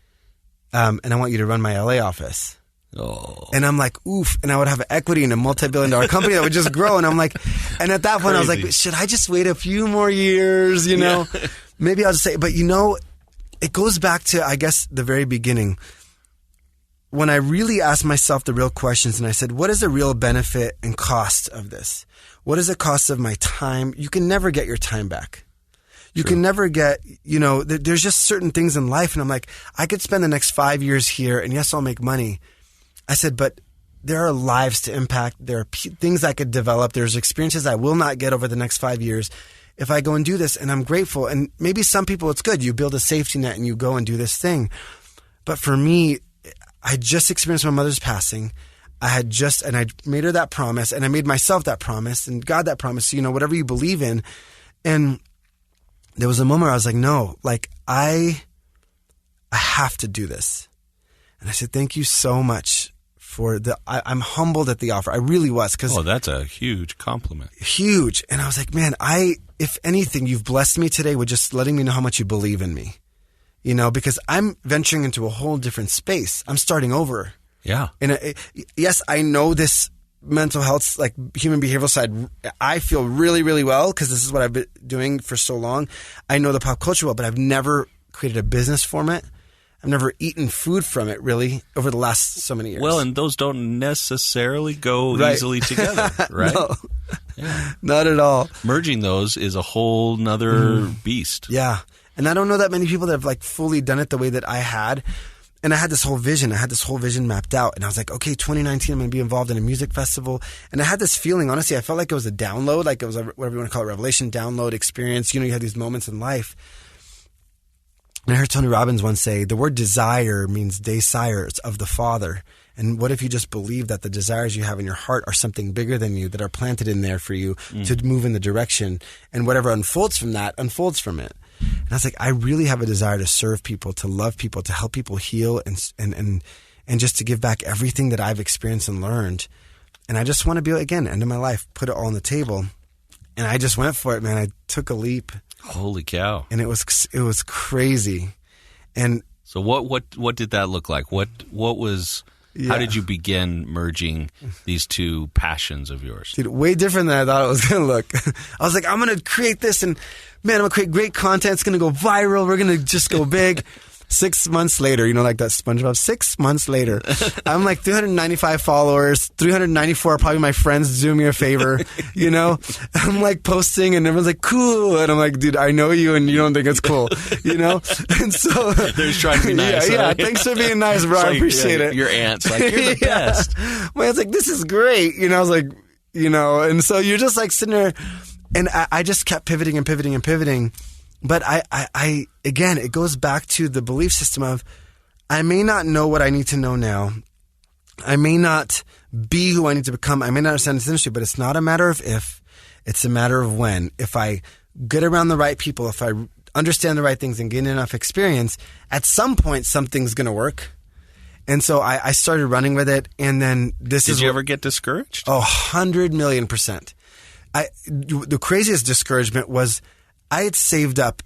and I want you to run my LA office. Oh. And I'm like, oof. And I would have equity in a multi-billion-dollar company that would just grow. And I'm like, and at that point I was like, should I just wait a few more years? Maybe I'll just say, but it goes back to, I guess, the very beginning when I really asked myself the real questions, and I said, what is the real benefit and cost of this? What is the cost of my time? You can never get your time back. You can never get, there's just certain things in life. And I'm like, I could spend the next 5 years here, and yes, I'll make money. I said, but there are lives to impact. There are things I could develop. There's experiences I will not get over the next 5 years if I go and do this. And I'm grateful. And maybe some people it's good. You build a safety net and you go and do this thing. But for me, I just experienced my mother's passing. And I made her that promise, and I made myself that promise, and God that promise, whatever you believe in. And there was a moment where I was like, no, like I have to do this. And I said, thank you so much for I'm humbled at the offer. I really was. Oh, that's a huge compliment. Huge. And I was like, man, if anything, you've blessed me today with just letting me know how much you believe in me, because I'm venturing into a whole different space. I'm starting over. Yeah. And yes, I know this mental health, like human behavioral side, I feel really, really well because this is what I've been doing for so long. I know the pop culture well, but I've never created a business from it. I've never eaten food from it really over the last so many years. Well, and those don't necessarily go easily together, right? No, not at all. Merging those is a whole nother beast. Yeah. And I don't know that many people that have like fully done it the way that I had. And I had this whole vision. I had this whole vision mapped out. And I was like, okay, 2019, I'm going to be involved in a music festival. And I had this feeling, honestly, I felt like it was a download, like it was whatever you want to call it, revelation, download, experience. You have these moments in life. And I heard Tony Robbins once say, the word desire means desire. It's of the Father. And what if you just believe that the desires you have in your heart are something bigger than you, that are planted in there for you to move in the direction, and whatever unfolds from that unfolds from it. And I was like, I really have a desire to serve people, to love people, to help people heal and and just to give back everything that I've experienced and learned. And I just want to be, again, end of my life, put it all on the table. And I just went for it, man. I took a leap. Holy cow. And it was crazy. And so what did that look like? What was... Yeah. How did you begin merging these two passions of yours? Dude, way different than I thought it was going to look. I was like, I'm going to create this, and man, I'm going to create great content. It's going to go viral. We're going to just go big. 6 months later, like that SpongeBob, 6 months later, I'm like 395 followers, 394 are probably my friends doing me a favor, I'm like posting and everyone's like, cool. And I'm like, dude, I know you and you don't think it's cool, And so they're just trying to be nice. Yeah. Thanks for being nice, bro. I appreciate it. Your aunt's like, you're the best. My aunt's like, this is great. I was like, and so you're just like sitting there, and I just kept pivoting and pivoting and pivoting. But I again, it goes back to the belief system of, I may not know what I need to know now. I may not be who I need to become. I may not understand this industry, but it's not a matter of if, it's a matter of when. If I get around the right people, if I understand the right things and gain enough experience, at some point something's going to work. And so I started running with it. And then Did you ever get discouraged? 100,000,000%. The craziest discouragement was, I had saved up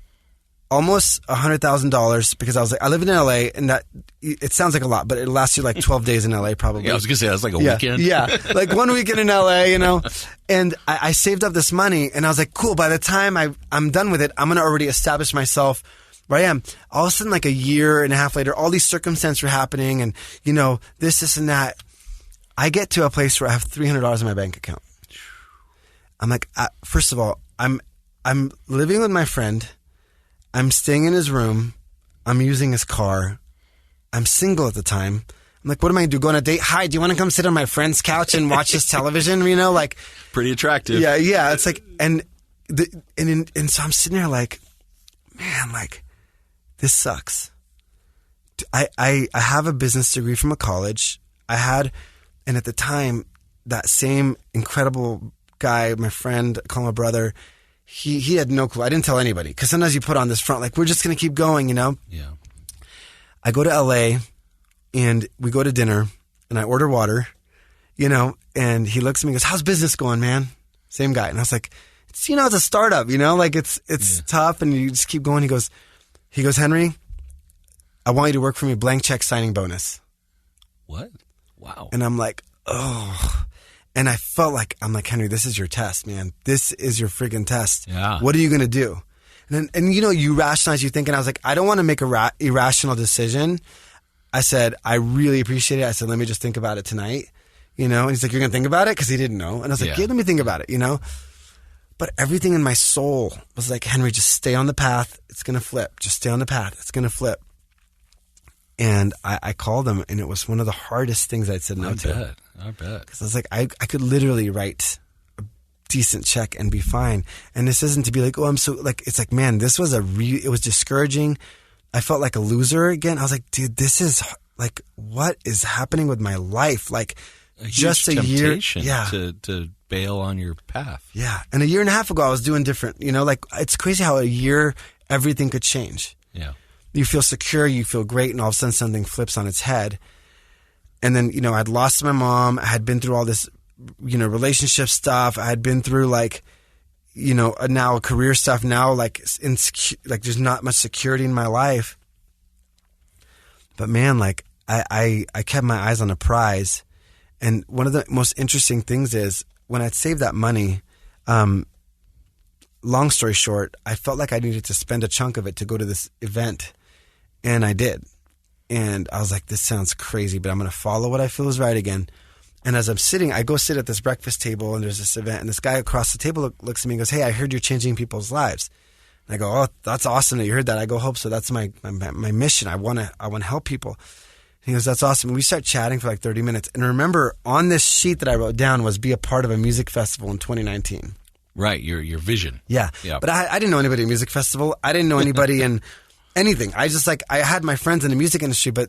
almost $100,000 because I was like, I live in LA, and that it sounds like a lot, but it lasts you like 12 days in LA probably. Yeah, I was gonna say that's like a weekend. Yeah, like 1 weekend in LA, And I saved up this money, and I was like, cool. By the time I'm done with it, I'm gonna already establish myself where I am. All of a sudden, like a year and a half later, all these circumstances were happening, and this and that. I get to a place where I have $300 in my bank account. I'm like, first of all, I'm living with my friend. I'm staying in his room. I'm using his car. I'm single at the time. I'm like, what am I going to do? Go on a date? Hi, do you want to come sit on my friend's couch and watch his television? Like pretty attractive. Yeah. It's like, and so I'm sitting there like, man, like this sucks. I have a business degree from a college. And at the time, that same incredible guy, my friend, I call him a brother. He had no clue. I didn't tell anybody, because sometimes you put on this front like, we're just going to keep going, Yeah. I go to LA and we go to dinner and I order water, and he looks at me and goes, how's business going, man? Same guy. And I was like, it's a startup, like it's tough and you just keep going. He goes, Henry, I want you to work for me, blank check signing bonus. What? Wow. And I'm like, oh. And I felt like, I'm like, Henry, this is your test, man. This is your friggin' test. Yeah. What are you going to do? And you rationalize, you think, and I was like, I don't want to make a irrational decision. I said, I really appreciate it. I said, let me just think about it tonight, And he's like, you're going to think about it? Because he didn't know. And I was like, yeah, let me think about it, But everything in my soul was like, Henry, just stay on the path. It's going to flip. Just stay on the path. It's going to flip. And I called him, and it was one of the hardest things I'd said no to. I bet. Because I was like, I could literally write a decent check and be fine. And this isn't to be like, oh, I'm so, like, it's like, man, this was it was discouraging. I felt like a loser again. I was like, dude, this is like, what is happening with my life? Like, just a year. Yeah. To bail on your path. Yeah. And a year and a half ago, I was doing different. Like, it's crazy how a year, everything could change. Yeah. You feel secure, you feel great, and all of a sudden something flips on its head. And then, I'd lost my mom. I had been through all this, relationship stuff. I had been through now career stuff. Now, there's not much security in my life. But man, I kept my eyes on a prize. And one of the most interesting things is when I'd saved that money, long story short, I felt like I needed to spend a chunk of it to go to this event. And I did. And I was like, this sounds crazy, but I'm going to follow what I feel is right again. And as I'm sitting, I go sit at this breakfast table, and there's this event, and this guy across the table looks at me and goes, hey, I heard you're changing people's lives. And I go, oh, that's awesome that you heard that. I go, hope so. That's my mission. I want to help people. And he goes, that's awesome. And we start chatting for like 30 minutes. And remember, on this sheet that I wrote down was be a part of a music festival in 2019. Right, your vision. Yeah. But I didn't know anybody in a music festival. I didn't know anybody in anything. I had my friends in the music industry, but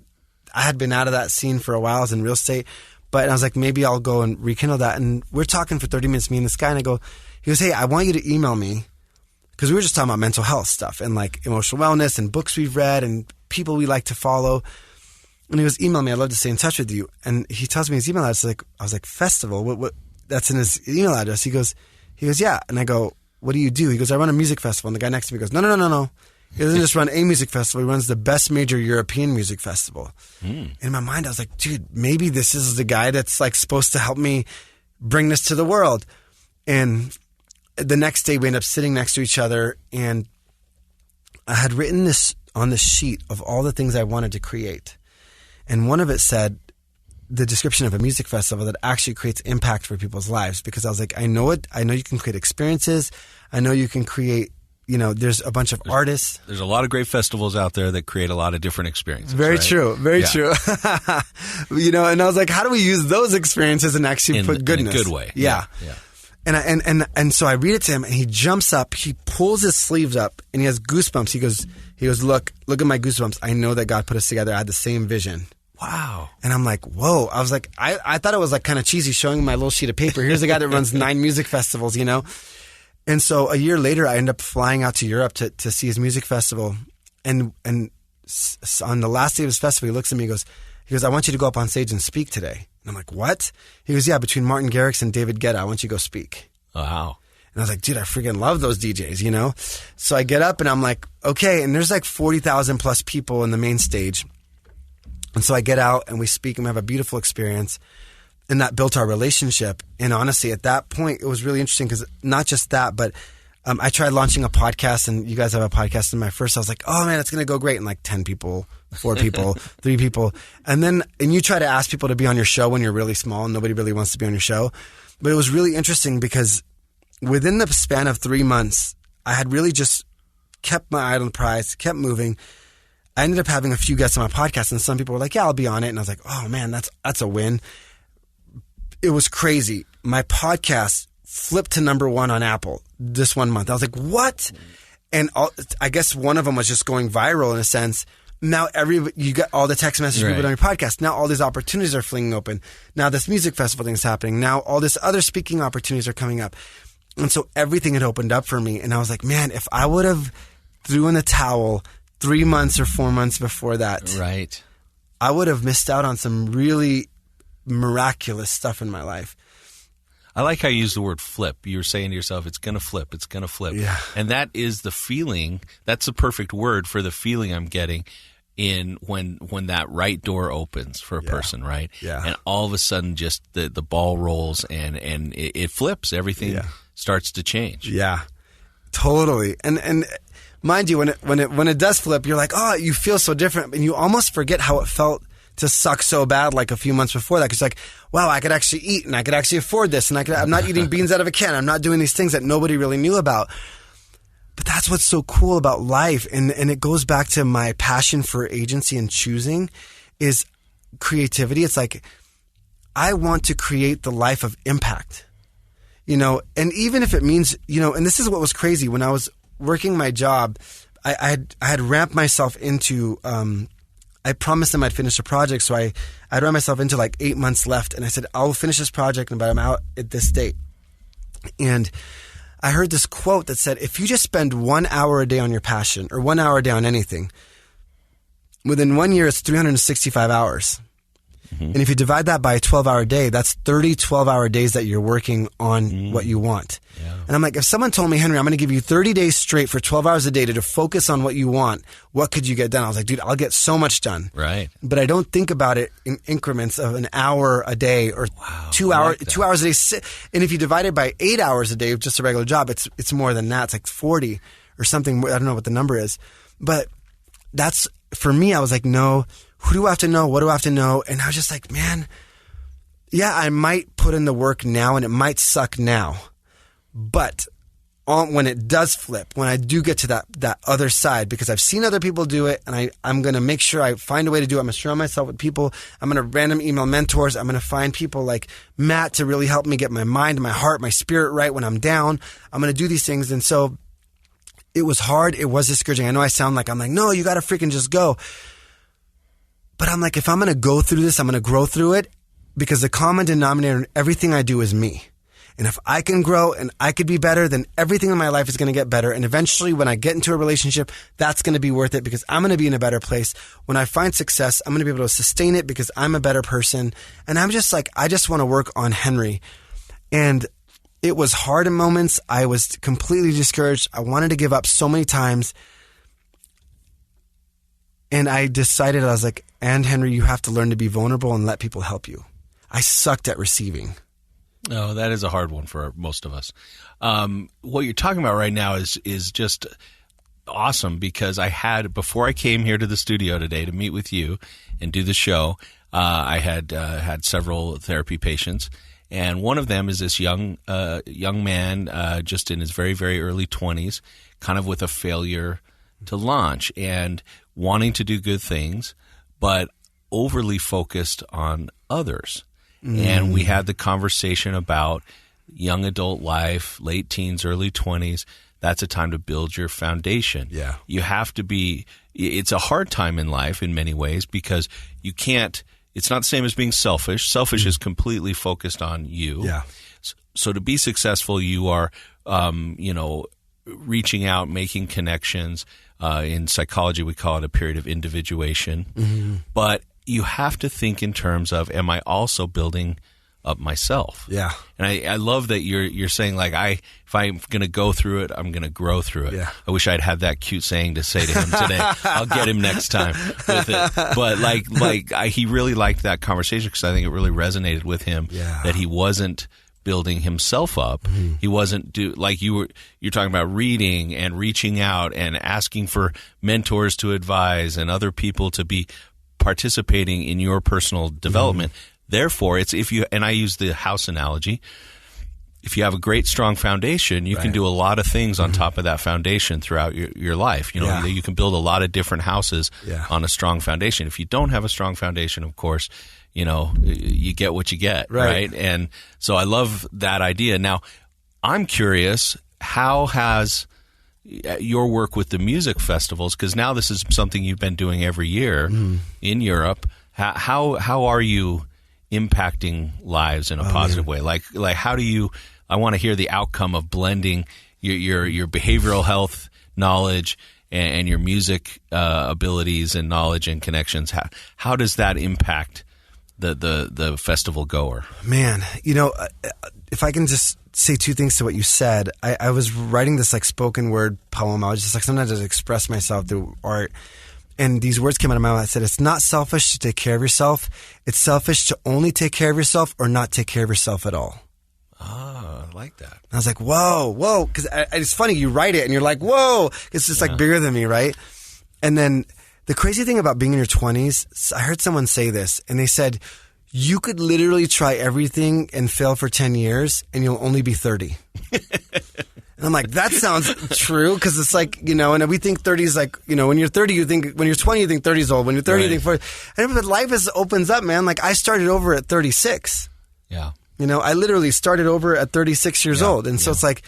I had been out of that scene for a while. I was in real estate. But I was like, maybe I'll go and rekindle that. And we're talking for 30 minutes, me and this guy, and he goes, hey, I want you to email me. Because we were just talking about mental health stuff and like emotional wellness and books we've read and people we like to follow. And he goes, email me. I'd love to stay in touch with you. And he tells me his email address. I was like, festival? What? That's in his email address. He goes, yeah. And I go, what do you do? He goes, I run a music festival. And the guy next to me goes, no. He doesn't just run a music festival. He runs the best major European music festival. In my mind, I was like, dude, maybe this is the guy that's like supposed to help me bring this to the world. And the next day we ended up sitting next to each other, and I had written this on the sheet of all the things I wanted to create. And one of it said the description of a music festival that actually creates impact for people's lives, because I was like, I know you can create experiences. I know you can create, there's a bunch of artists. There's a lot of great festivals out there that create a lot of different experiences. Very right? true. Very true. And I was like, how do we use those experiences and actually put goodness? In a good way. Yeah. And so I read it to him, and he jumps up, he pulls his sleeves up, and he has goosebumps. He goes, look at my goosebumps. I know that God put us together. I had the same vision. Wow. And I'm like, whoa. I was like, I thought it was like kind of cheesy showing him my little sheet of paper. Here's a guy that runs 9 music festivals, And so a year later, I end up flying out to Europe to see his music festival. And on the last day of his festival, he looks at me, he goes, I want you to go up on stage and speak today. And I'm like, what? He goes, yeah, between Martin Garrix and David Guetta, I want you to go speak. Wow. And I was like, dude, I freaking love those DJs, So I get up and I'm like, okay. And there's like 40,000 plus people in the main stage. And so I get out and we speak and we have a beautiful experience. And that built our relationship. And honestly, at that point, it was really interesting because not just that, but I tried launching a podcast, and you guys have a podcast. And my first, I was like, oh man, it's going to go great. And like 10 people, 4 people, 3 people. And you try to ask people to be on your show when you're really small and nobody really wants to be on your show. But it was really interesting because within the span of 3 months, I had really just kept my eye on the prize, kept moving. I ended up having a few guests on my podcast, and some people were like, yeah, I'll be on it. And I was like, oh man, that's a win. It was crazy. My podcast flipped to #1 on Apple this 1 month. I was like, what? And I guess one of them was just going viral in a sense. Now you got all the text messages people on your podcast. Now all these opportunities are flinging open. Now this music festival thing is happening. Now all this other speaking opportunities are coming up. And so everything had opened up for me. And I was like, man, if I would have threw in the towel 3 months or 4 months before that, right, I would have missed out on some really miraculous stuff in my life. I like how you use the word flip. You're saying to yourself, it's going to flip. It's going to flip. Yeah. And that is the feeling. That's the perfect word for the feeling I'm getting in when that right door opens for a person, right? Yeah. And all of a sudden just the ball rolls and it flips. Everything starts to change. Yeah, totally. And mind you, when it does flip, you're like, oh, you feel so different. And you almost forget how it felt to suck so bad like a few months before that. Because like, wow, I could actually eat and I could actually afford this. And I'm not eating beans out of a can. I'm not doing these things that nobody really knew about. But that's what's so cool about life. And it goes back to my passion for agency and choosing is creativity. It's like, I want to create the life of impact, and even if it means, and this is what was crazy when I was working my job, I had ramped myself into, I promised them I'd finish the project. So I'd run myself into like 8 months left. And I said, I'll finish this project, but I'm out at this date. And I heard this quote that said, if you just spend 1 hour a day on your passion or 1 hour a day on anything, within 1 year, it's 365 hours. Mm-hmm. And if you divide that by a 12-hour day, that's 30 12-hour days that you're working on what you want. Yeah. And I'm like, if someone told me, Henry, I'm going to give you 30 days straight for 12 hours a day to focus on what you want, what could you get done? I was like, dude, I'll get so much done. Right. But I don't think about it in increments of an hour a day or 2 hours, like 2 hours a day. And if you divide it by 8 hours a day of just a regular job, it's more than that. It's like 40 or something. I don't know what the number is. But that's, for me, I was like, no, who do I have to know? What do I have to know? And I was just like, man, yeah, I might put in the work now and it might suck now. But when it does flip, when I do get to that other side, because I've seen other people do it, and I'm going to make sure I find a way to do it. I'm going to surround myself with people. I'm going to random email mentors. I'm going to find people like Matt to really help me get my mind, my heart, my spirit right when I'm down. I'm going to do these things. And so it was hard. It was discouraging. I know I'm like, no, you got to freaking just go. But I'm like, if I'm going to go through this, I'm going to grow through it, because the common denominator in everything I do is me. And if I can grow and I could be better, then everything in my life is going to get better. And eventually when I get into a relationship, that's going to be worth it because I'm going to be in a better place. When I find success, I'm going to be able to sustain it because I'm a better person. And I'm just like, I just want to work on Henry. And it was hard in moments. I was completely discouraged. I wanted to give up so many times. And I decided, I was like, and Henry, you have to learn to be vulnerable and let people help you. I sucked at receiving. Oh, that is a hard one for most of us. What you're talking about right now is just awesome because before I came here to the studio today to meet with you and do the show, I had several therapy patients. And one of them is this young man, just in his very, very early 20s, kind of with a failure to launch and wanting to do good things, but overly focused on others. And we had the conversation about young adult life, late teens, early 20s. That's a time to build your foundation. Yeah. You have to be – it's a hard time in life in many ways because you can't – it's not the same as being selfish. Selfish is completely focused on you. Yeah. So to be successful, you are, reaching out, making connections. In psychology, we call it a period of individuation. Mm-hmm. But you have to think in terms of, am I also building up myself? Yeah. And I love that you're saying like, if I'm going to go through it, I'm going to grow through it. Yeah. I wish I'd had that cute saying to say to him today. I'll get him next time with it. But he really liked that conversation because I think it really resonated with him that he wasn't building himself up. Mm-hmm. He wasn't you're talking about reading and reaching out and asking for mentors to advise and other people to be participating in your personal development. Mm-hmm. Therefore, and I use the house analogy, if you have a great, strong foundation, you can do a lot of things on top of that foundation throughout your life. You can build a lot of different houses on a strong foundation. If you don't have a strong foundation, of course, you get what you get, right? And so I love that idea. Now, I'm curious, how has your work with the music festivals, because now this is something you've been doing every year in Europe, how are you impacting lives in a positive way? Like how do you, I want to hear the outcome of blending your behavioral health knowledge and your music abilities and knowledge and connections. How does that impact the festival goer? Man, if I can just say two things to what you said. I was writing this like spoken word poem. I was just like, sometimes I just express myself through art. And these words came out of my mouth. I said, it's not selfish to take care of yourself. It's selfish to only take care of yourself or not take care of yourself at all. Oh, I like that. I was like, whoa. Because it's funny. You write it and you're like, whoa. It's just like bigger than me, right? And then the crazy thing about being in your 20s, I heard someone say this, and they said, you could literally try everything and fail for 10 years, and you'll only be 30. And I'm like, that sounds true, because it's like, and we think 30 is like, when you're 30, when you're 20, you think 30 is old. When you're 30, you think 40. And life opens up, man. Like, I started over at 36. Yeah. I literally started over at 36 years old. And so it's like,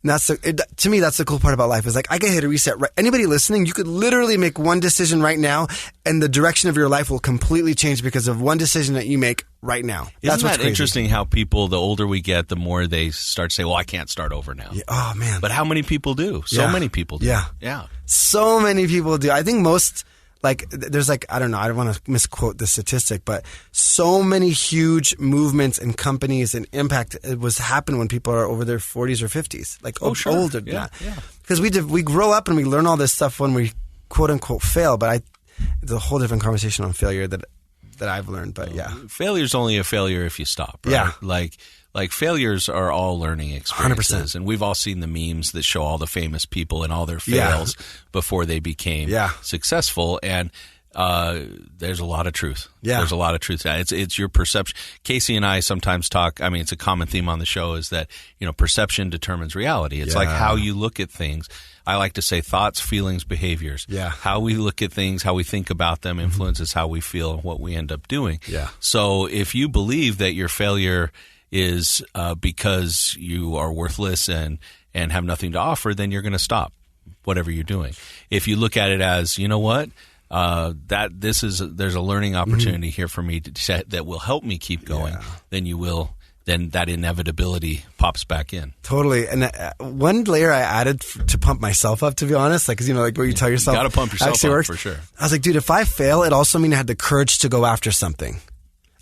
to me, that's the cool part about life is like, I can hit a reset. Right? Anybody listening, you could literally make one decision right now and the direction of your life will completely change because of one decision that you make right now. Isn't that interesting how people, the older we get, the more they start to say, well, I can't start over now. Yeah. Oh, man. But how many people do? So many people do. Yeah. So many people do. I think most... there's I don't know, I don't want to misquote the statistic, but so many huge movements and companies and impact happen when people are over their 40s or 50s, older than that. Because we grow up and we learn all this stuff when we quote unquote fail, but it's a whole different conversation on failure that I've learned, but Failure's only a failure if you stop, right? Yeah. Like failures are all learning experiences. 100%. And we've all seen the memes that show all the famous people and all their fails before they became successful. And there's a lot of truth. Yeah. There's a lot of truth. It's your perception. Casey and I sometimes talk, it's a common theme on the show is that, perception determines reality. It's like how you look at things. I like to say thoughts, feelings, behaviors. Yeah. How we look at things, how we think about them influences how we feel and what we end up doing. Yeah. So if you believe that your failure is because you are worthless and have nothing to offer, then you're going to stop whatever you're doing. If you look at it as, you know what, there's a learning opportunity here for me that will help me keep going, then you will then that inevitability pops back in. Totally. And one layer I added to pump myself up, to be honest, like, 'cause, you know, like where you tell yourself, you got to pump yourself up, for sure. I was like, dude, if I fail, it also means I had the courage to go after something.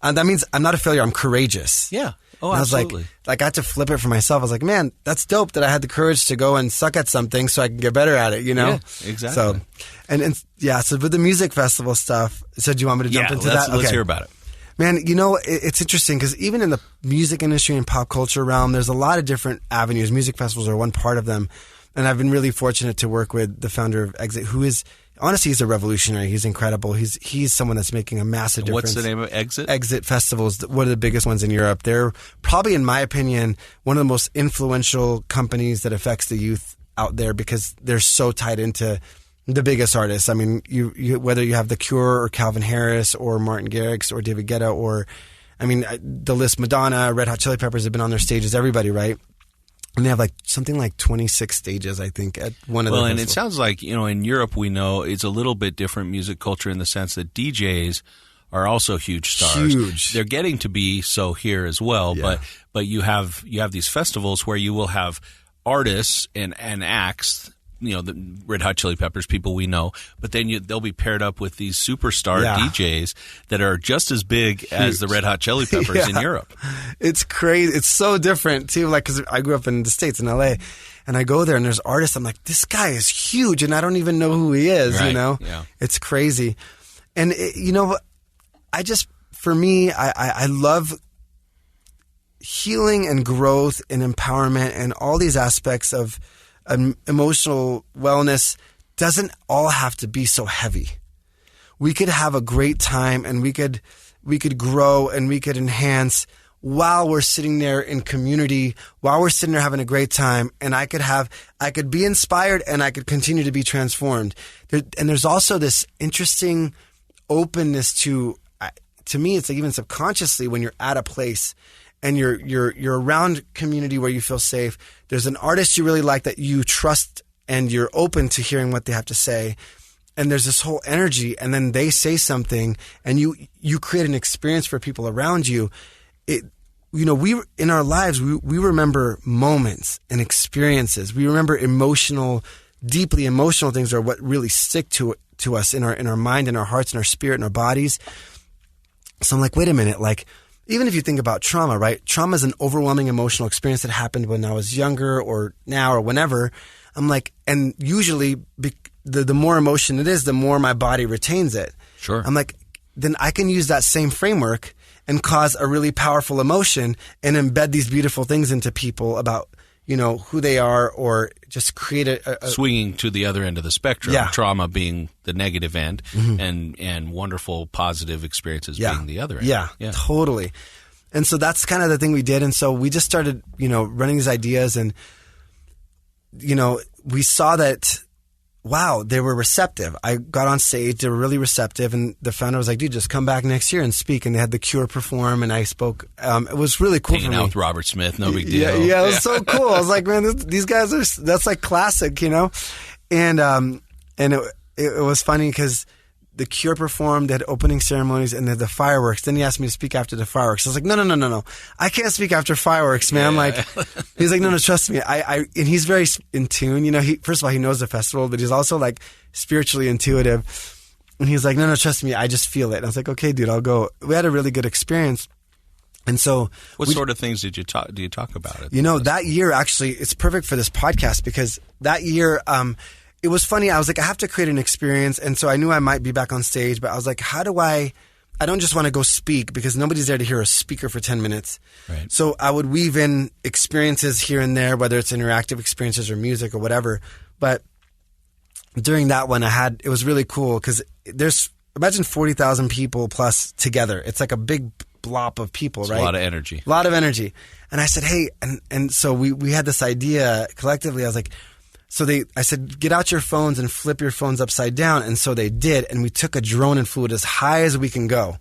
And that means I'm not a failure. I'm courageous. Yeah. Oh, and absolutely. I was like I had to flip it for myself. I was like, man, that's dope that I had the courage to go and suck at something so I can get better at it, you know? Yeah, exactly. So, and yeah, so with the music festival stuff, so do you want me to jump into that? Let's hear about it. Man, you know, it's interesting because even in the music industry and pop culture realm, there's a lot of different avenues. Music festivals are one part of them. And I've been really fortunate to work with the founder of Exit, who is, honestly, he's a revolutionary. He's incredible. He's someone that's making a massive difference. What's the name of Exit? Exit Festivals, one of the biggest ones in Europe. They're probably, in my opinion, one of the most influential companies that affects the youth out there because they're so tied into the biggest artists. I mean, you whether you have The Cure or Calvin Harris or Martin Garrix or David Guetta or, I mean, the list, Madonna, Red Hot Chili Peppers have been on their stages, everybody, right? And they have like something like 26 stages, I think, at one of the festivals. Well, and it sounds like, you know, in Europe we know it's a little bit different music culture in the sense that DJs are also huge stars. Huge. They're getting to be so here as well, Yeah. but you have these festivals where you will have artists and acts, you know, the Red Hot Chili Peppers, people we know, but then they'll be paired up with these superstar DJs that are just as big as the Red Hot Chili Peppers in Europe. It's crazy. It's so different too. Like, 'cause I grew up in the States, in LA, and I go there and there's artists. I'm like, this guy is huge, and I don't even know who he is. Right. You know, Yeah. It's crazy. And you know, for me, I love healing and growth and empowerment and all these aspects of emotional wellness. Doesn't all have to be so heavy. We could have a great time and we could grow and we could enhance while we're sitting there in community, while we're sitting there having a great time, and I could be inspired and I could continue to be transformed. And there's also this interesting openness to me, it's like even subconsciously when you're at a place and you're around community where you feel safe, there's an artist you really like that you trust and you're open to hearing what they have to say. And there's this whole energy, and then they say something and you create an experience for people around you. We in our lives, we remember moments and experiences. We remember deeply emotional things are what really stick to us in our mind, in our hearts, in our spirit, in our bodies. So I'm like, wait a minute, like, even if you think about trauma, right? Trauma is an overwhelming emotional experience that happened when I was younger or now or whenever. I'm like, and usually the more emotion it is, the more my body retains it. Sure. I'm like, then I can use that same framework and cause a really powerful emotion and embed these beautiful things into people about, you know, who they are, or just create a swinging to the other end of the spectrum. Yeah. Trauma being the negative end, and wonderful positive experiences being the other end. Yeah, totally. And so that's kind of the thing we did. And so we just started, you know, running these ideas, and, you know, we saw that, wow, they were receptive. I got on stage, they were really receptive, and the founder was like, dude, just come back next year and speak. And they had The Cure perform, and I spoke. It was really cool Hanging for me. out with Robert Smith, no big deal. Yeah, it was so cool. I was like, man, these guys that's like classic, you know? And it was funny because The Cure performed, they had opening ceremonies, and they had the fireworks. Then he asked me to speak after the fireworks. I was like, no. I can't speak after fireworks, man. Yeah. Like, he's like, no, trust me. And he's very in tune. You know, first of all, he knows the festival, but he's also like spiritually intuitive. And he's like, no, trust me. I just feel it. And I was like, okay, dude, I'll go. We had a really good experience. And so, what sort of things do you talk about? You know, that year, actually, it's perfect for this podcast because that year, it was funny. I was like, I have to create an experience. And so I knew I might be back on stage, but I was like, how do I don't just want to go speak because nobody's there to hear a speaker for 10 minutes. Right. So I would weave in experiences here and there, whether it's interactive experiences or music or whatever. But during that one, it was really cool because imagine 40,000 people plus together. It's like a big blob of people, it's right? A lot of energy. A lot of energy. And I said, hey, and so we had this idea collectively. I was like, I said, get out your phones and flip your phones upside down. And so they did. And we took a drone and flew it as high as we can go.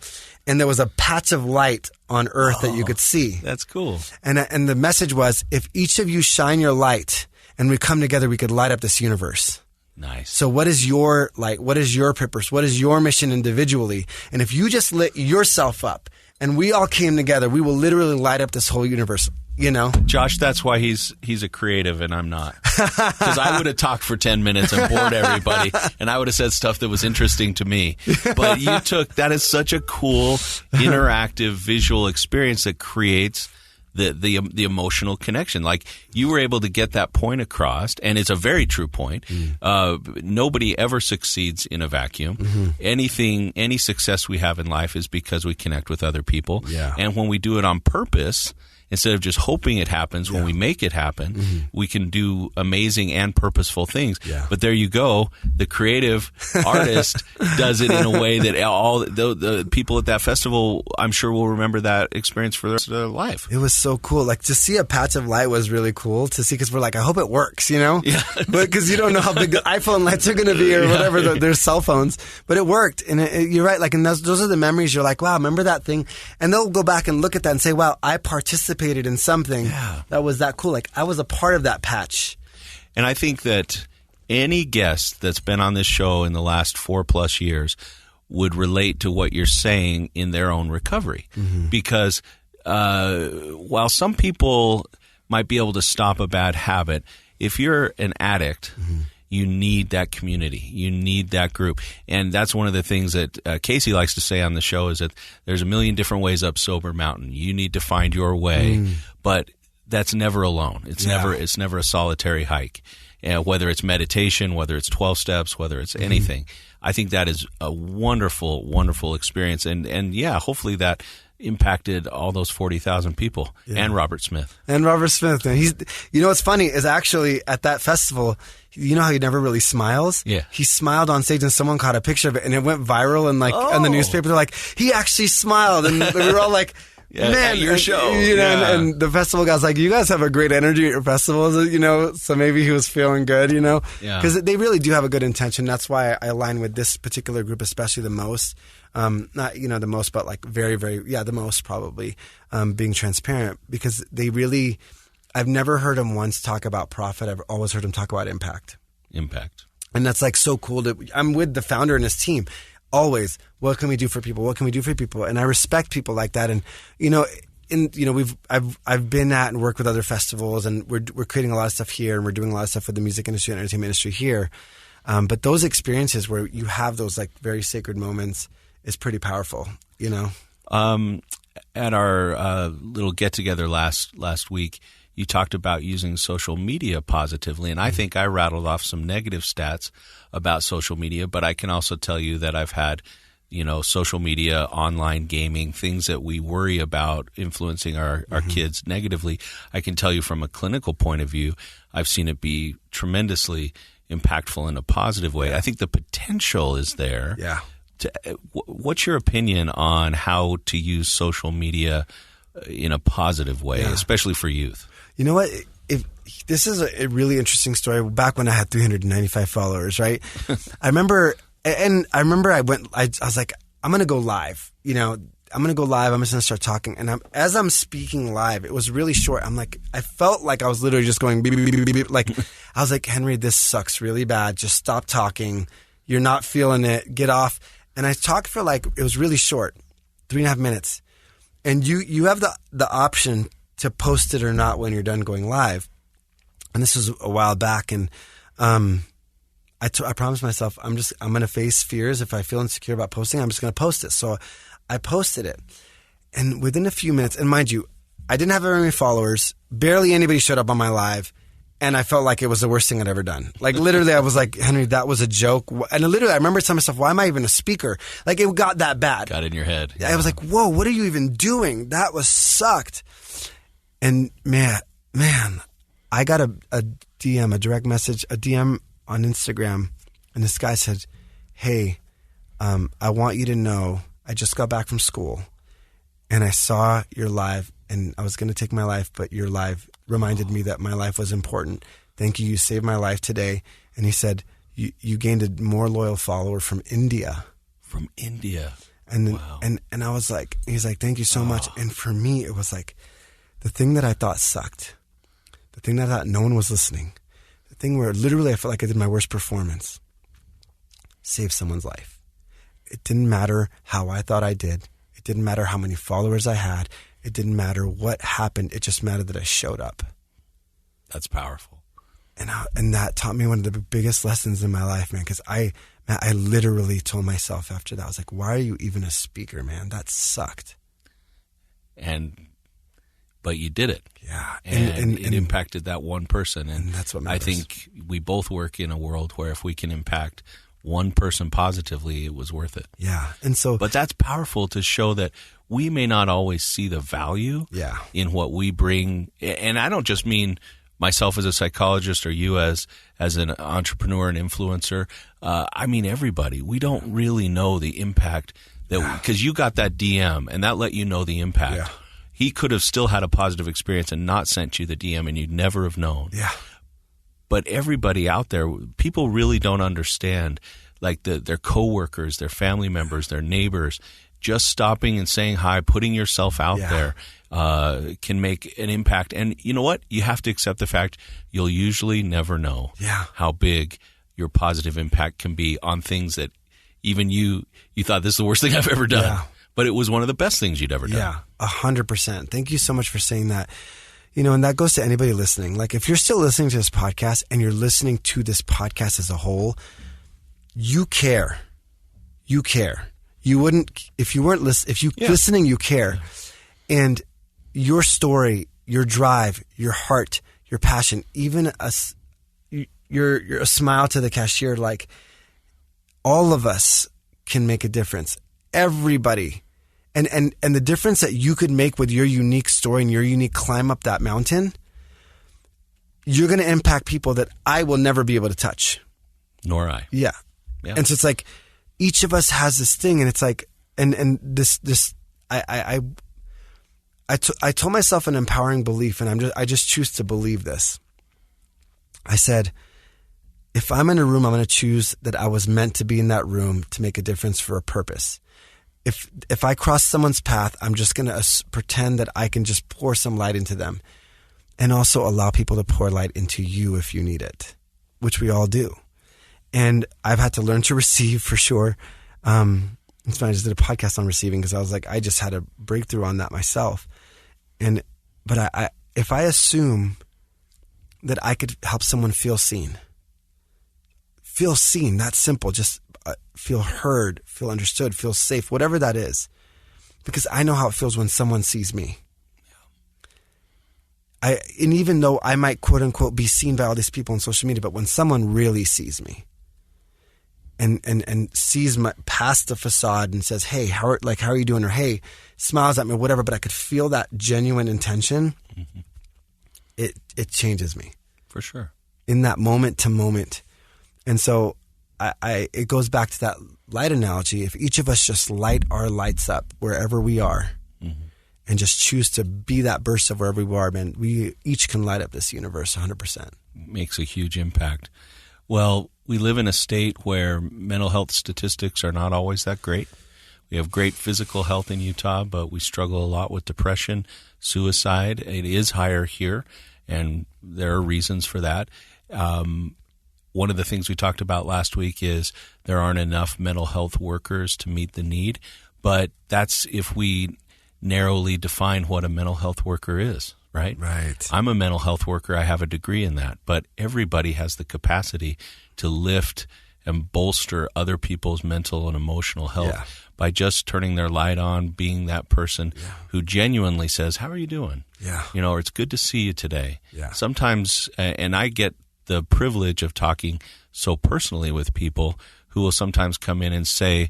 And there was a patch of light on Earth that you could see. That's cool. And the message was, if each of you shine your light and we come together, we could light up this universe. Nice. So what is your light? What is your purpose? What is your mission individually? And if you just lit yourself up and we all came together, we will literally light up this whole universe. You know, Josh, that's why he's a creative and I'm not. Because I would have talked for 10 minutes and bored everybody, and I would have said stuff that was interesting to me. But that is such a cool, interactive, visual experience that creates the emotional connection. Like, you were able to get that point across, and it's a very true point. Nobody ever succeeds in a vacuum. Any success we have in life is because we connect with other people. Yeah. And when we do it on purpose, instead of just hoping it happens, when we make it happen, we can do amazing and purposeful things. Yeah. But there you go. The creative artist does it in a way that all the people at that festival, I'm sure, will remember that experience for the rest of their life. It was so cool. Like, to see a patch of light was really cool to see, because we're like, I hope it works, you know? Yeah. But because you don't know how big the iPhone lights are going to be or whatever, their cell phones. But it worked. And you're right. Like, and those are the memories. You're like, wow, remember that thing? And they'll go back and look at that and say, wow, I participated in something that was that cool. Like, I was a part of that patch. And I think that any guest that's been on this show in the last 4+ years would relate to what you're saying in their own recovery. Because while some people might be able to stop a bad habit, if you're an addict, you need that community. You need that group. And that's one of the things that Casey likes to say on the show, is that there's a million different ways up Sober Mountain. You need to find your way, but that's never alone. It's never a solitary hike. Whether it's meditation, whether it's 12 steps, whether it's anything. I think that is a wonderful, wonderful experience. And yeah, hopefully that impacted all those 40,000 people and Robert Smith. And he's, you know, what's funny is actually at that festival, you know how he never really smiles? Yeah. He smiled on stage and someone caught a picture of it and it went viral, and like on the newspaper, they're like, he actually smiled. And we were all like, man, at your show. You know, and the festival guy's like, you guys have a great energy at your festivals, you know, so maybe he was feeling good, you know, because they really do have a good intention. That's why I align with this particular group, especially the most. Not, you know, the most, but like very, very, the most probably, being transparent, because they really, I've never heard him once talk about profit. I've always heard him talk about impact. And that's like so cool I'm with the founder and his team always. What can we do for people? What can we do for people? And I respect people like that. And, you know, I've been at and worked with other festivals, and we're creating a lot of stuff here, and we're doing a lot of stuff with the music industry and entertainment industry here. But those experiences where you have those like very sacred moments is pretty powerful, you know? At our little get-together last week, you talked about using social media positively, and I think I rattled off some negative stats about social media, but I can also tell you that I've had, you know, social media, online gaming, things that we worry about influencing our kids negatively. I can tell you from a clinical point of view, I've seen it be tremendously impactful in a positive way. I think the potential is there. Yeah. What's your opinion on how to use social media in a positive way, especially for youth? You know what? This is a really interesting story. Back when I had 395 followers, right? I remember I was like, I'm going to go live. You know, I'm going to go live. I'm just going to start talking. And as I'm speaking live, it was really short. I'm like, I felt like I was literally just going beep, beep, beep, beep, beep. Like, I was like, Henry, this sucks really bad. Just stop talking. You're not feeling it. Get off. And I talked for like, it was really short, 3.5 minutes. And you have the option to post it or not when you're done going live. And this was a while back. And I promised myself, I'm going to face fears. If I feel insecure about posting, I'm just going to post it. So I posted it. And within a few minutes, and mind you, I didn't have very many followers. Barely anybody showed up on my live. And I felt like it was the worst thing I'd ever done. Like, literally, I was like, Henry, that was a joke. And literally, I remember telling myself, why am I even a speaker? Like, it got that bad. Got in your head. I was like, whoa, what are you even doing? That was sucked. And man, I got a DM, a direct message, a DM on Instagram. And this guy said, hey, I want you to know, I just got back from school. And I saw your live. And I was going to take my life, but your live reminded me that my life was important. Thank you. You saved my life today. And he said, you gained a more loyal follower from India. From India. And wow. and I was like, he's like, thank you so much. And for me, it was like the thing that I thought sucked, the thing that I thought no one was listening, the thing where literally I felt like I did my worst performance, saved someone's life. It didn't matter how I thought I did. It didn't matter how many followers I had. It didn't matter what happened. It just mattered that I showed up. That's powerful. And that taught me one of the biggest lessons in my life, man, because I literally told myself after that, I was like, why are you even a speaker, man? That sucked. But you did it. Yeah. And it impacted that one person. And that's what matters. I think we both work in a world where if we can impact one person positively, it was worth it. Yeah. But that's powerful to show that we may not always see the value in what we bring. And I don't just mean myself as a psychologist or you as an entrepreneur and influencer. I mean everybody. We don't really know the impact that because you got that DM and that let you know the impact. Yeah. He could have still had a positive experience and not sent you the DM and you'd never have known. Yeah. But everybody out there, people really don't understand, like their coworkers, their family members, their neighbors, just stopping and saying hi, putting yourself out there can make an impact. And you know what? You have to accept the fact you'll usually never know how big your positive impact can be on things that even you thought this is the worst thing I've ever done. Yeah. But it was one of the best things you'd ever done. Yeah, 100%. Thank you so much for saying that. And that goes to anybody listening. Like, if you're still listening to this podcast and you're listening to this podcast as a whole, you care. You care. You wouldn't, if you weren't listening, you care. And your story, your drive, your heart, your passion, even your smile to the cashier, like, all of us can make a difference. Everybody. And the difference that you could make with your unique story and your unique climb up that mountain, you're going to impact people that I will never be able to touch. Nor I. Yeah. And so it's like each of us has this thing, and it's like, and this I told myself an empowering belief, and I just choose to believe this. I said, if I'm in a room, I'm going to choose that I was meant to be in that room to make a difference for a purpose. If I cross someone's path, I'm just going to pretend that I can just pour some light into them, and also allow people to pour light into you if you need it, which we all do. And I've had to learn to receive for sure. It's funny, I just did a podcast on receiving because I was like, I just had a breakthrough on that myself. But if I assume that I could help someone feel seen, that's simple. Just feel heard, feel understood, feel safe, whatever that is. Because I know how it feels when someone sees me. And even though I might quote unquote be seen by all these people on social media, but when someone really sees me and sees my past the facade and says, hey, how are you doing? Or hey, smiles at me, whatever, but I could feel that genuine intention, it changes me. For sure. In that moment to moment. And so it goes back to that light analogy. If each of us just light our lights up wherever we are and just choose to be that burst of wherever we are, man, we each can light up this universe 100%. Makes a huge impact. Well, we live in a state where mental health statistics are not always that great. We have great physical health in Utah, but we struggle a lot with depression, suicide. It is higher here, and there are reasons for that. One of the things we talked about last week is there aren't enough mental health workers to meet the need, but that's if we narrowly define what a mental health worker is, right? Right. I'm a mental health worker. I have a degree in that, but everybody has the capacity to lift and bolster other people's mental and emotional health by just turning their light on, being that person who genuinely says, how are you doing? Yeah. Or it's good to see you today. Yeah. Sometimes, and I get the privilege of talking so personally with people who will sometimes come in and say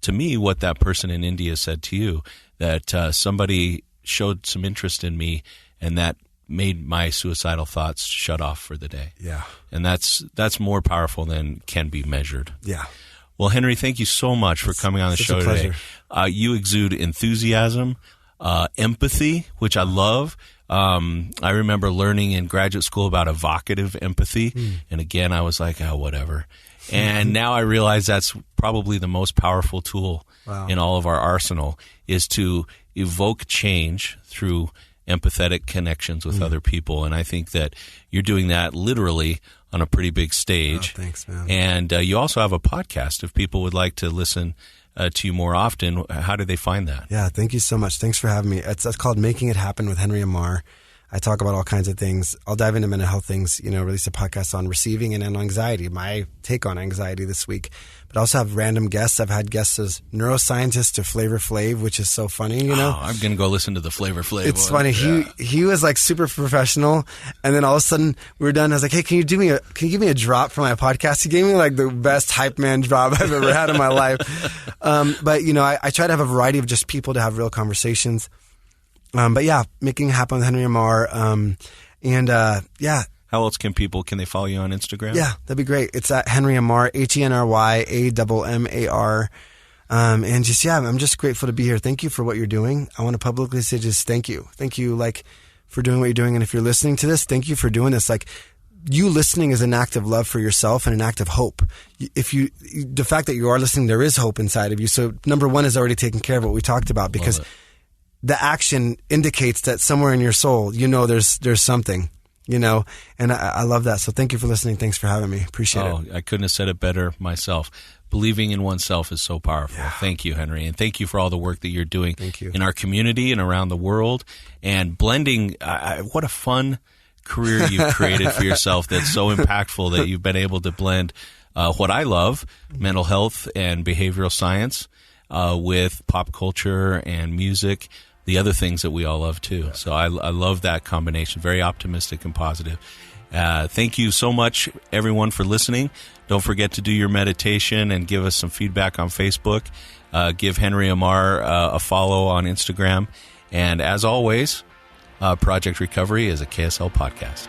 to me what that person in India said to you, that somebody showed some interest in me and that made my suicidal thoughts shut off for the day. Yeah. And that's more powerful than can be measured. Yeah. Well, Henry, thank you so much for coming on the show today. You exude enthusiasm, empathy, which I love. I remember learning in graduate school about evocative empathy. And again, I was like, oh, whatever. And now I realize that's probably the most powerful tool in all of our arsenal, is to evoke change through empathetic connections with other people. And I think that you're doing that literally on a pretty big stage. Oh, thanks, man. And you also have a podcast if people would like to listen to you more often, how do they find that? Yeah, thank you so much. Thanks for having me. It's called Making It Happen with Henry Ammar. I talk about all kinds of things. I'll dive into mental health things, release a podcast on receiving and on anxiety, my take on anxiety this week. But I also have random guests. I've had guests as neuroscientists to Flavor Flav, which is so funny, Oh, I'm going to go listen to the Flavor Flav It's one. funny. Yeah. He was like super professional. And then all of a sudden we were done. I was like, hey, can you give me a drop for my podcast? He gave me like the best hype man drop I've ever had in my life. But I try to have a variety of just people to have real conversations. But yeah, Making It Happen with Henry Ammar. How else can they follow you on Instagram? Yeah, that'd be great. It's at Henry Ammar, HenryAmmar. I'm just grateful to be here. Thank you for what you're doing. I want to publicly say just thank you. Thank you, for doing what you're doing. And if you're listening to this, thank you for doing this. You listening is an act of love for yourself and an act of hope. The fact that you are listening, there is hope inside of you. So number one is already taken care of what we talked about, because the action indicates that somewhere in your soul, there's something, and I love that. So thank you for listening. Thanks for having me. Appreciate it. I couldn't have said it better myself. Believing in oneself is so powerful. Yeah. Thank you, Henry. And thank you for all the work that you're doing in our community and around the world. And blending, what a fun career you've created for yourself that's so impactful that you've been able to blend what I love, mental health and behavioral science, with pop culture and music, the other things that we all love too. So I love that combination. Very optimistic and positive. Thank you so much, everyone, for listening. Don't forget to do your meditation and give us some feedback on Facebook. Give Henry Ammar a follow on Instagram. And as always, Project Recovery is a KSL podcast.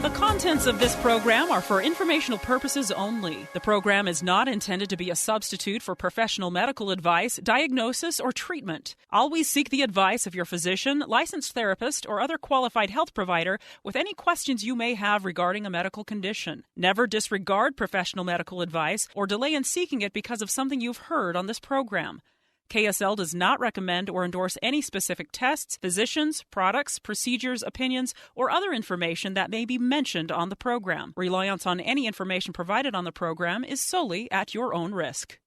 The contents of this program are for informational purposes only. The program is not intended to be a substitute for professional medical advice, diagnosis, or treatment. Always seek the advice of your physician, licensed therapist, or other qualified health provider with any questions you may have regarding a medical condition. Never disregard professional medical advice or delay in seeking it because of something you've heard on this program. KSL does not recommend or endorse any specific tests, physicians, products, procedures, opinions, or other information that may be mentioned on the program. Reliance on any information provided on the program is solely at your own risk.